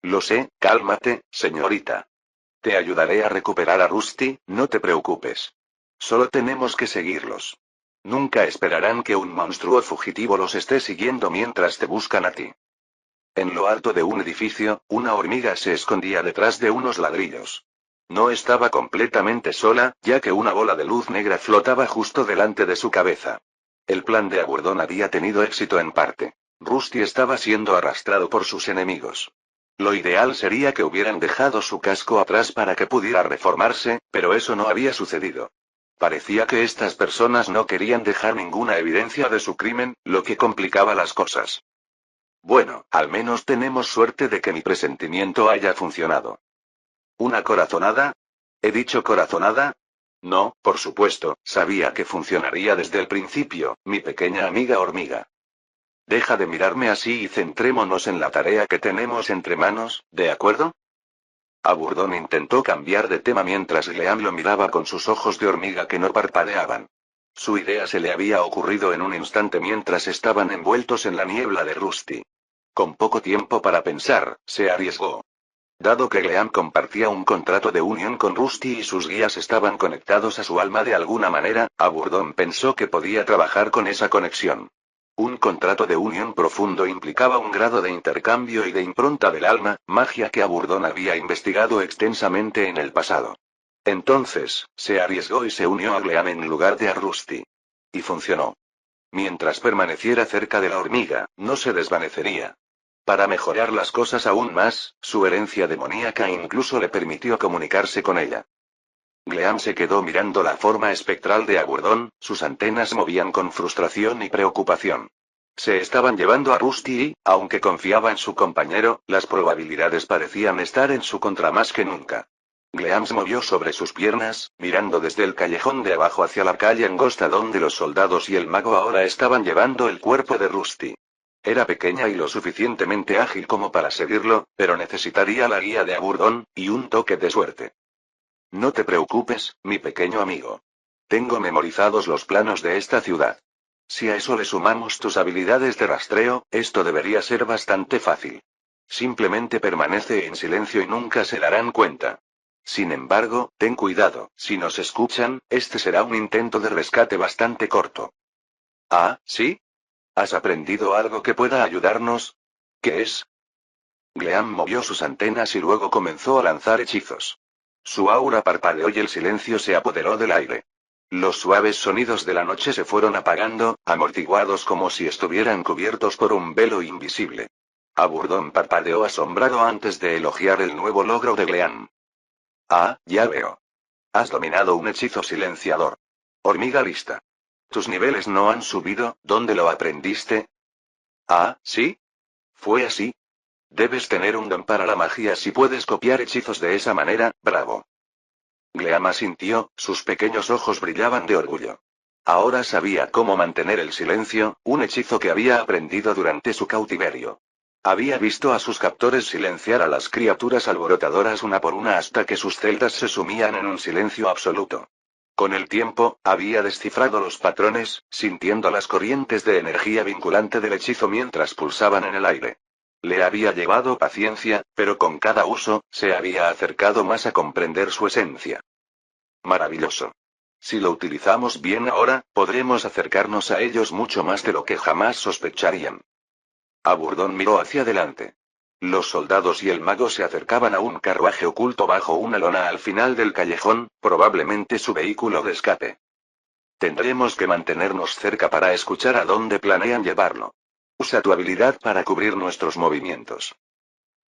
Lo sé, cálmate, señorita. Te ayudaré a recuperar a Rusty, no te preocupes. Solo tenemos que seguirlos. Nunca esperarán que un monstruo fugitivo los esté siguiendo mientras te buscan a ti. En lo alto de un edificio, una hormiga se escondía detrás de unos ladrillos. No estaba completamente sola, ya que una bola de luz negra flotaba justo delante de su cabeza. El plan de Aburdón había tenido éxito en parte. Rusty estaba siendo arrastrado por sus enemigos. Lo ideal sería que hubieran dejado su casco atrás para que pudiera reformarse, pero eso no había sucedido. Parecía que estas personas no querían dejar ninguna evidencia de su crimen, lo que complicaba las cosas. Bueno, al menos tenemos suerte de que mi presentimiento haya funcionado. ¿Una corazonada? ¿He dicho corazonada? No, por supuesto, sabía que funcionaría desde el principio, mi pequeña amiga hormiga. Deja de mirarme así y centrémonos en la tarea que tenemos entre manos, ¿de acuerdo? Aburdón intentó cambiar de tema mientras Gleam lo miraba con sus ojos de hormiga que no parpadeaban. Su idea se le había ocurrido en un instante mientras estaban envueltos en la niebla de Rusty. Con poco tiempo para pensar, se arriesgó. Dado que Gleam compartía un contrato de unión con Rusty y sus guías estaban conectados a su alma de alguna manera, Aburdón pensó que podía trabajar con esa conexión. Un contrato de unión profundo implicaba un grado de intercambio y de impronta del alma, magia que Aburdón había investigado extensamente en el pasado. Entonces, se arriesgó y se unió a Gleam en lugar de a Rusty. Y funcionó. Mientras permaneciera cerca de la hormiga, no se desvanecería. Para mejorar las cosas aún más, su herencia demoníaca incluso le permitió comunicarse con ella. Gleam se quedó mirando la forma espectral de Aburdón, sus antenas movían con frustración y preocupación. Se estaban llevando a Rusty y, aunque confiaba en su compañero, las probabilidades parecían estar en su contra más que nunca. Gleam se movió sobre sus piernas, mirando desde el callejón de abajo hacia la calle angosta donde los soldados y el mago ahora estaban llevando el cuerpo de Rusty. Era pequeña y lo suficientemente ágil como para seguirlo, pero necesitaría la guía de Aburdón, y un toque de suerte. No te preocupes, mi pequeño amigo. Tengo memorizados los planos de esta ciudad. Si a eso le sumamos tus habilidades de rastreo, esto debería ser bastante fácil. Simplemente permanece en silencio y nunca se darán cuenta. Sin embargo, ten cuidado, si nos escuchan, este será un intento de rescate bastante corto. Ah, ¿sí? ¿Has aprendido algo que pueda ayudarnos? ¿Qué es? Gleam movió sus antenas y luego comenzó a lanzar hechizos. Su aura parpadeó y el silencio se apoderó del aire. Los suaves sonidos de la noche se fueron apagando, amortiguados como si estuvieran cubiertos por un velo invisible. Aburdón parpadeó asombrado antes de elogiar el nuevo logro de Gleam. Ah, ya veo. Has dominado un hechizo silenciador. Hormiga lista. Tus niveles no han subido, ¿dónde lo aprendiste? Ah, ¿sí? ¿Fue así? Debes tener un don para la magia si puedes copiar hechizos de esa manera, bravo. Gleam asintió, sus pequeños ojos brillaban de orgullo. Ahora sabía cómo mantener el silencio, un hechizo que había aprendido durante su cautiverio. Había visto a sus captores silenciar a las criaturas alborotadoras una por una hasta que sus celdas se sumían en un silencio absoluto. Con el tiempo, había descifrado los patrones, sintiendo las corrientes de energía vinculante del hechizo mientras pulsaban en el aire. Le había llevado paciencia, pero con cada uso, se había acercado más a comprender su esencia. Maravilloso. Si lo utilizamos bien ahora, podremos acercarnos a ellos mucho más de lo que jamás sospecharían. Aburdón miró hacia adelante. Los soldados y el mago se acercaban a un carruaje oculto bajo una lona al final del callejón, probablemente su vehículo de escape. Tendremos que mantenernos cerca para escuchar a dónde planean llevarlo. Usa tu habilidad para cubrir nuestros movimientos.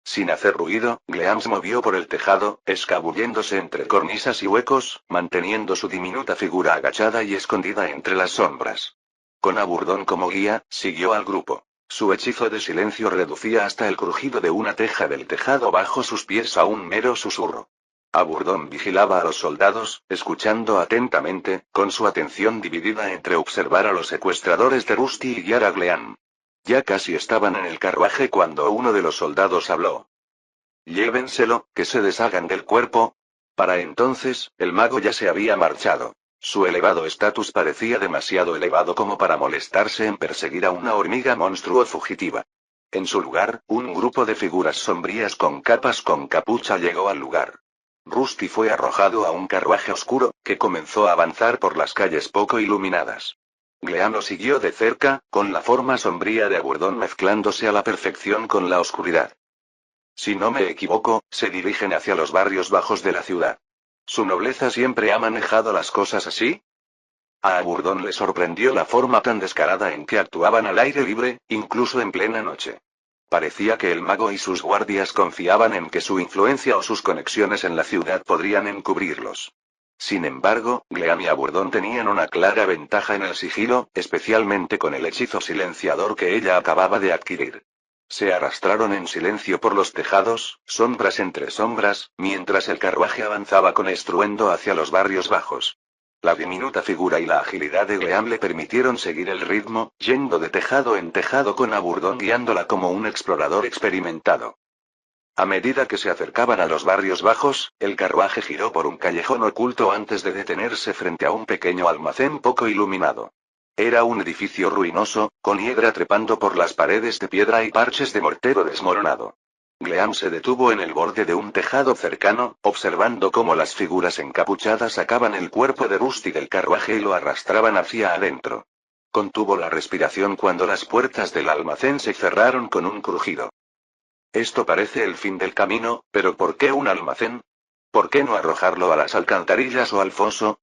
Sin hacer ruido, Gleam se movió por el tejado, escabulléndose entre cornisas y huecos, manteniendo su diminuta figura agachada y escondida entre las sombras. Con Aburdón como guía, siguió al grupo. Su hechizo de silencio reducía hasta el crujido de una teja del tejado bajo sus pies a un mero susurro. Aburdón vigilaba a los soldados, escuchando atentamente, con su atención dividida entre observar a los secuestradores de Rusty y guiar a Gleam. Ya casi estaban en el carruaje cuando uno de los soldados habló. Llévenselo, que se deshagan del cuerpo. Para entonces, el mago ya se había marchado. Su elevado estatus parecía demasiado elevado como para molestarse en perseguir a una hormiga monstruo fugitiva. En su lugar, un grupo de figuras sombrías con capas con capucha llegó al lugar. Rusty fue arrojado a un carruaje oscuro, que comenzó a avanzar por las calles poco iluminadas. Gleam lo siguió de cerca, con la forma sombría de Aburdón mezclándose a la perfección con la oscuridad. Si no me equivoco, se dirigen hacia los barrios bajos de la ciudad. ¿Su nobleza siempre ha manejado las cosas así? A Aburdón le sorprendió la forma tan descarada en que actuaban al aire libre, incluso en plena noche. Parecía que el mago y sus guardias confiaban en que su influencia o sus conexiones en la ciudad podrían encubrirlos. Sin embargo, Gleam y Aburdón tenían una clara ventaja en el sigilo, especialmente con el hechizo silenciador que ella acababa de adquirir. Se arrastraron en silencio por los tejados, sombras entre sombras, mientras el carruaje avanzaba con estruendo hacia los barrios bajos. La diminuta figura y la agilidad de Gleam le permitieron seguir el ritmo, yendo de tejado en tejado con Aburdón guiándola como un explorador experimentado. A medida que se acercaban a los barrios bajos, el carruaje giró por un callejón oculto antes de detenerse frente a un pequeño almacén poco iluminado. Era un edificio ruinoso, con hiedra trepando por las paredes de piedra y parches de mortero desmoronado. Gleam se detuvo en el borde de un tejado cercano, observando cómo las figuras encapuchadas sacaban el cuerpo de Rusty del carruaje y lo arrastraban hacia adentro. Contuvo la respiración cuando las puertas del almacén se cerraron con un crujido. Esto parece el fin del camino, pero ¿por qué un almacén? ¿Por qué no arrojarlo a las alcantarillas o al foso?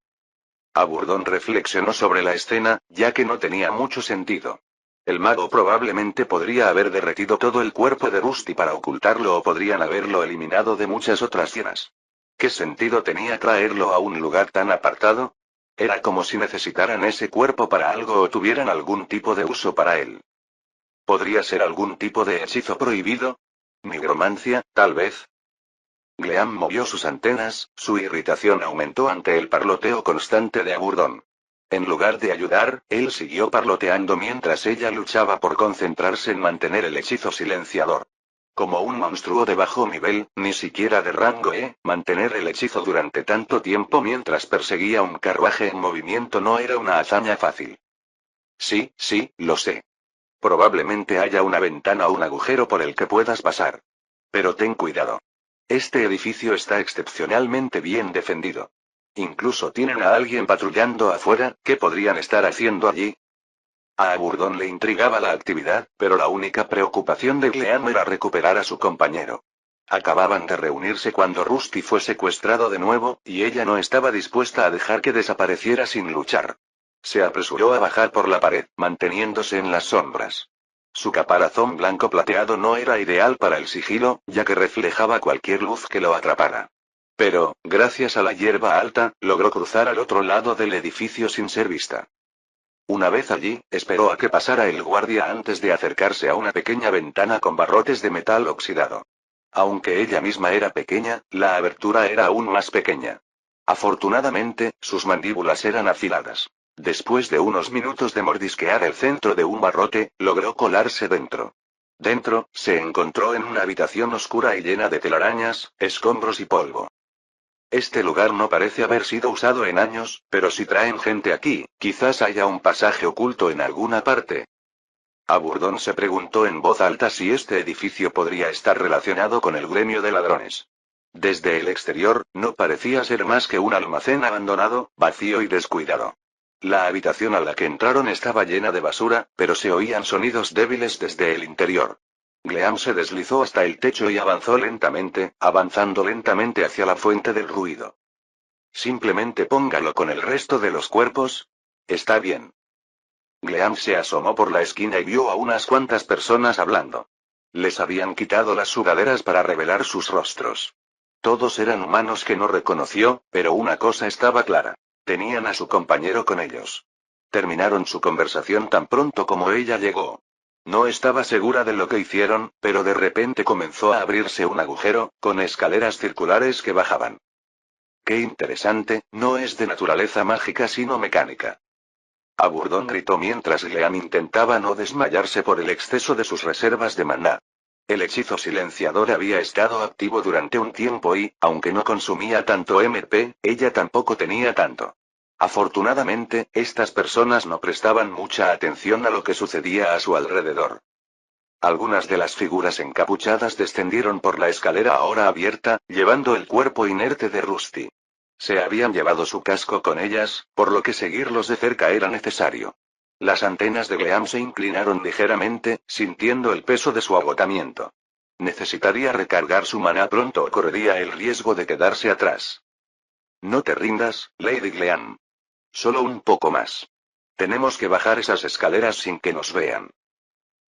Aburdón reflexionó sobre la escena, ya que no tenía mucho sentido. El mago probablemente podría haber derretido todo el cuerpo de Rusty para ocultarlo o podrían haberlo eliminado de muchas otras hienas. ¿Qué sentido tenía traerlo a un lugar tan apartado? Era como si necesitaran ese cuerpo para algo o tuvieran algún tipo de uso para él. ¿Podría ser algún tipo de hechizo prohibido? ¿Nigromancia, tal vez? Gleam movió sus antenas, su irritación aumentó ante el parloteo constante de Aburdón. En lugar de ayudar, él siguió parloteando mientras ella luchaba por concentrarse en mantener el hechizo silenciador. Como un monstruo de bajo nivel, ni siquiera de rango E, mantener el hechizo durante tanto tiempo mientras perseguía un carruaje en movimiento no era una hazaña fácil. Sí, lo sé. Probablemente haya una ventana o un agujero por el que puedas pasar. Pero ten cuidado. Este edificio está excepcionalmente bien defendido. Incluso tienen a alguien patrullando afuera, ¿qué podrían estar haciendo allí? A Aburdón le intrigaba la actividad, pero la única preocupación de Gleam era recuperar a su compañero. Acababan de reunirse cuando Rusty fue secuestrado de nuevo, y ella no estaba dispuesta a dejar que desapareciera sin luchar. Se apresuró a bajar por la pared, manteniéndose en las sombras. Su caparazón blanco plateado no era ideal para el sigilo, ya que reflejaba cualquier luz que lo atrapara. Pero, gracias a la hierba alta, logró cruzar al otro lado del edificio sin ser vista. Una vez allí, esperó a que pasara el guardia antes de acercarse a una pequeña ventana con barrotes de metal oxidado. Aunque ella misma era pequeña, la abertura era aún más pequeña. Afortunadamente, sus mandíbulas eran afiladas. Después de unos minutos de mordisquear el centro de un barrote, logró colarse dentro. Dentro, se encontró en una habitación oscura y llena de telarañas, escombros y polvo. Este lugar no parece haber sido usado en años, pero si traen gente aquí, quizás haya un pasaje oculto en alguna parte. Aburdón se preguntó en voz alta si este edificio podría estar relacionado con el gremio de ladrones. Desde el exterior, no parecía ser más que un almacén abandonado, vacío y descuidado. La habitación a la que entraron estaba llena de basura, pero se oían sonidos débiles desde el interior. Gleam se deslizó hasta el techo y avanzó lentamente, avanzando lentamente hacia la fuente del ruido. Simplemente póngalo con el resto de los cuerpos. Está bien. Gleam se asomó por la esquina y vio a unas cuantas personas hablando. Les habían quitado las sudaderas para revelar sus rostros. Todos eran humanos que no reconoció, pero una cosa estaba clara. Tenían a su compañero con ellos. Terminaron su conversación tan pronto como ella llegó. No estaba segura de lo que hicieron, pero de repente comenzó a abrirse un agujero, con escaleras circulares que bajaban. Qué interesante, no es de naturaleza mágica sino mecánica. Aburdón gritó mientras Gleam intentaba no desmayarse por el exceso de sus reservas de maná. El hechizo silenciador había estado activo durante un tiempo y, aunque no consumía tanto MP, ella tampoco tenía tanto. Afortunadamente, estas personas no prestaban mucha atención a lo que sucedía a su alrededor. Algunas de las figuras encapuchadas descendieron por la escalera ahora abierta, llevando el cuerpo inerte de Rusty. Se habían llevado su casco con ellas, por lo que seguirlos de cerca era necesario. Las antenas de Gleam se inclinaron ligeramente, sintiendo el peso de su agotamiento. Necesitaría recargar su maná pronto o correría el riesgo de quedarse atrás. No te rindas, Lady Gleam. Solo un poco más. Tenemos que bajar esas escaleras sin que nos vean.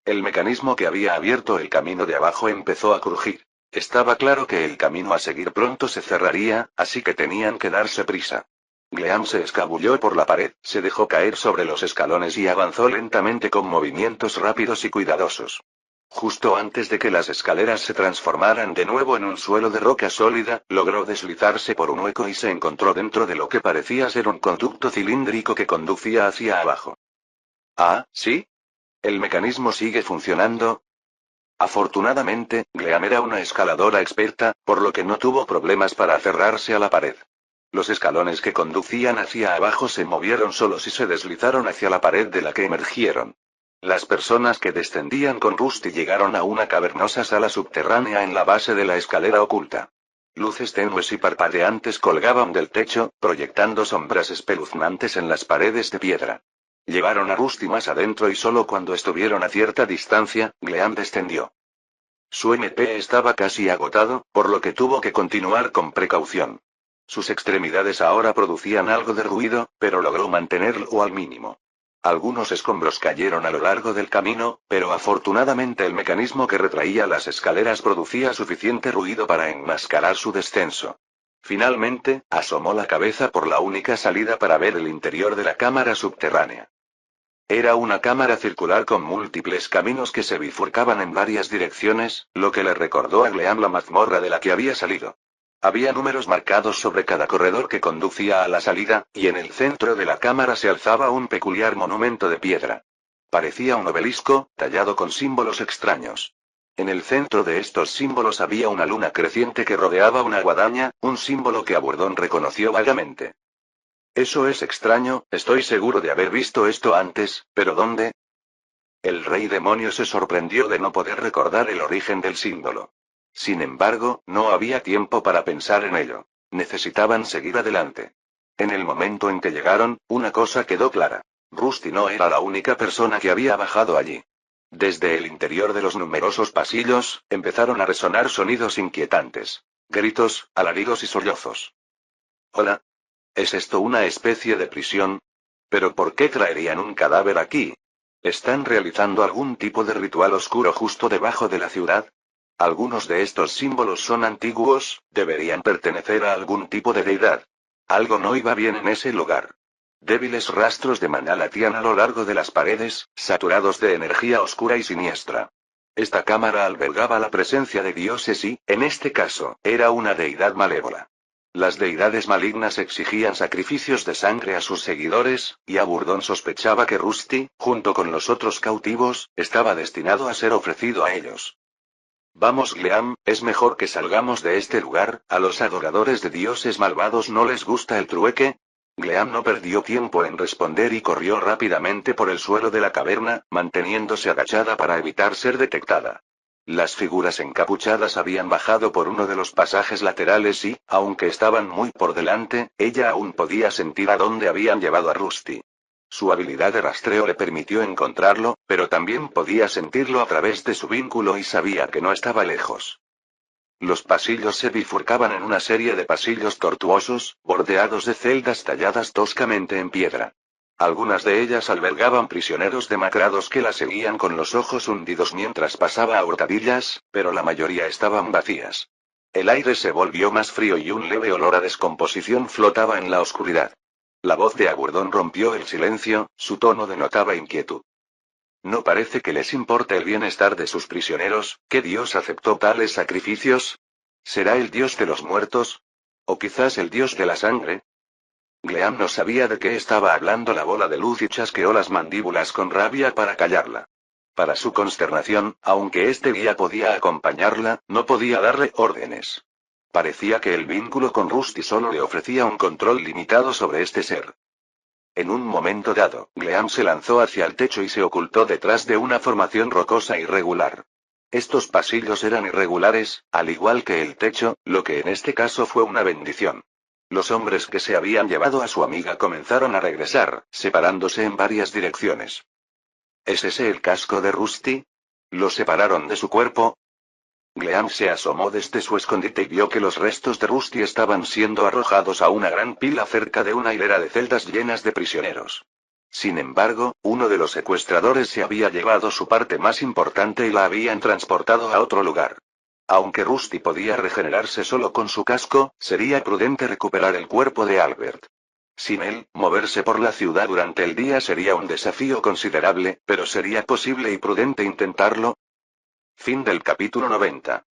El mecanismo que había abierto el camino de abajo empezó a crujir. Estaba claro que el camino a seguir pronto se cerraría, así que tenían que darse prisa. Gleam se escabulló por la pared, se dejó caer sobre los escalones y avanzó lentamente con movimientos rápidos y cuidadosos. Justo antes de que las escaleras se transformaran de nuevo en un suelo de roca sólida, logró deslizarse por un hueco y se encontró dentro de lo que parecía ser un conducto cilíndrico que conducía hacia abajo. Ah, ¿sí? ¿El mecanismo sigue funcionando? Afortunadamente, Gleam era una escaladora experta, por lo que no tuvo problemas para aferrarse a la pared. Los escalones que conducían hacia abajo se movieron solos y se deslizaron hacia la pared de la que emergieron. Las personas que descendían con Rusty llegaron a una cavernosa sala subterránea en la base de la escalera oculta. Luces tenues y parpadeantes colgaban del techo, proyectando sombras espeluznantes en las paredes de piedra. Llevaron a Rusty más adentro y solo cuando estuvieron a cierta distancia, Gleam descendió. Su MP estaba casi agotado, por lo que tuvo que continuar con precaución. Sus extremidades ahora producían algo de ruido, pero logró mantenerlo al mínimo. Algunos escombros cayeron a lo largo del camino, pero afortunadamente el mecanismo que retraía las escaleras producía suficiente ruido para enmascarar su descenso. Finalmente, asomó la cabeza por la única salida para ver el interior de la cámara subterránea. Era una cámara circular con múltiples caminos que se bifurcaban en varias direcciones, lo que le recordó a Gleam la mazmorra de la que había salido. Había números marcados sobre cada corredor que conducía a la salida, y en el centro de la cámara se alzaba un peculiar monumento de piedra. Parecía un obelisco, tallado con símbolos extraños. En el centro de estos símbolos había una luna creciente que rodeaba una guadaña, un símbolo que Aburdón reconoció vagamente. Eso es extraño, estoy seguro de haber visto esto antes, pero ¿dónde? El rey demonio se sorprendió de no poder recordar el origen del símbolo. Sin embargo, no había tiempo para pensar en ello. Necesitaban seguir adelante. En el momento en que llegaron, una cosa quedó clara. Rusty no era la única persona que había bajado allí. Desde el interior de los numerosos pasillos, empezaron a resonar sonidos inquietantes. Gritos, alaridos y sollozos. Hola. ¿Es esto una especie de prisión? ¿Pero por qué traerían un cadáver aquí? ¿Están realizando algún tipo de ritual oscuro justo debajo de la ciudad? Algunos de estos símbolos son antiguos, deberían pertenecer a algún tipo de deidad. Algo no iba bien en ese lugar. Débiles rastros de maná latían a lo largo de las paredes, saturados de energía oscura y siniestra. Esta cámara albergaba la presencia de dioses y, en este caso, era una deidad malévola. Las deidades malignas exigían sacrificios de sangre a sus seguidores, y Aburdón sospechaba que Rusty, junto con los otros cautivos, estaba destinado a ser ofrecido a ellos. Vamos, Gleam, es mejor que salgamos de este lugar. ¿A los adoradores de dioses malvados no les gusta el trueque? Gleam no perdió tiempo en responder y corrió rápidamente por el suelo de la caverna, manteniéndose agachada para evitar ser detectada. Las figuras encapuchadas habían bajado por uno de los pasajes laterales y, aunque estaban muy por delante, ella aún podía sentir a dónde habían llevado a Rusty. Su habilidad de rastreo le permitió encontrarlo, pero también podía sentirlo a través de su vínculo y sabía que no estaba lejos. Los pasillos se bifurcaban en una serie de pasillos tortuosos, bordeados de celdas talladas toscamente en piedra. Algunas de ellas albergaban prisioneros demacrados que la seguían con los ojos hundidos mientras pasaba a hurtadillas, pero la mayoría estaban vacías. El aire se volvió más frío y un leve olor a descomposición flotaba en la oscuridad. La voz de Agurdón rompió el silencio, su tono denotaba inquietud. No parece que les importe el bienestar de sus prisioneros. ¿Qué dios aceptó tales sacrificios? ¿Será el dios de los muertos? ¿O quizás el dios de la sangre? Gleam no sabía de qué estaba hablando la bola de luz y chasqueó las mandíbulas con rabia para callarla. Para su consternación, aunque este guía podía acompañarla, no podía darle órdenes. Parecía que el vínculo con Rusty solo le ofrecía un control limitado sobre este ser. En un momento dado, Gleam se lanzó hacia el techo y se ocultó detrás de una formación rocosa irregular. Estos pasillos eran irregulares, al igual que el techo, lo que en este caso fue una bendición. Los hombres que se habían llevado a su amiga comenzaron a regresar, separándose en varias direcciones. ¿Es ese el casco de Rusty? ¿Lo separaron de su cuerpo? Gleam se asomó desde su escondite y vio que los restos de Rusty estaban siendo arrojados a una gran pila cerca de una hilera de celdas llenas de prisioneros. Sin embargo, uno de los secuestradores se había llevado su parte más importante y la habían transportado a otro lugar. Aunque Rusty podía regenerarse solo con su casco, sería prudente recuperar el cuerpo de Albert. Sin él, moverse por la ciudad durante el día sería un desafío considerable, pero sería posible y prudente intentarlo. Fin del capítulo 90.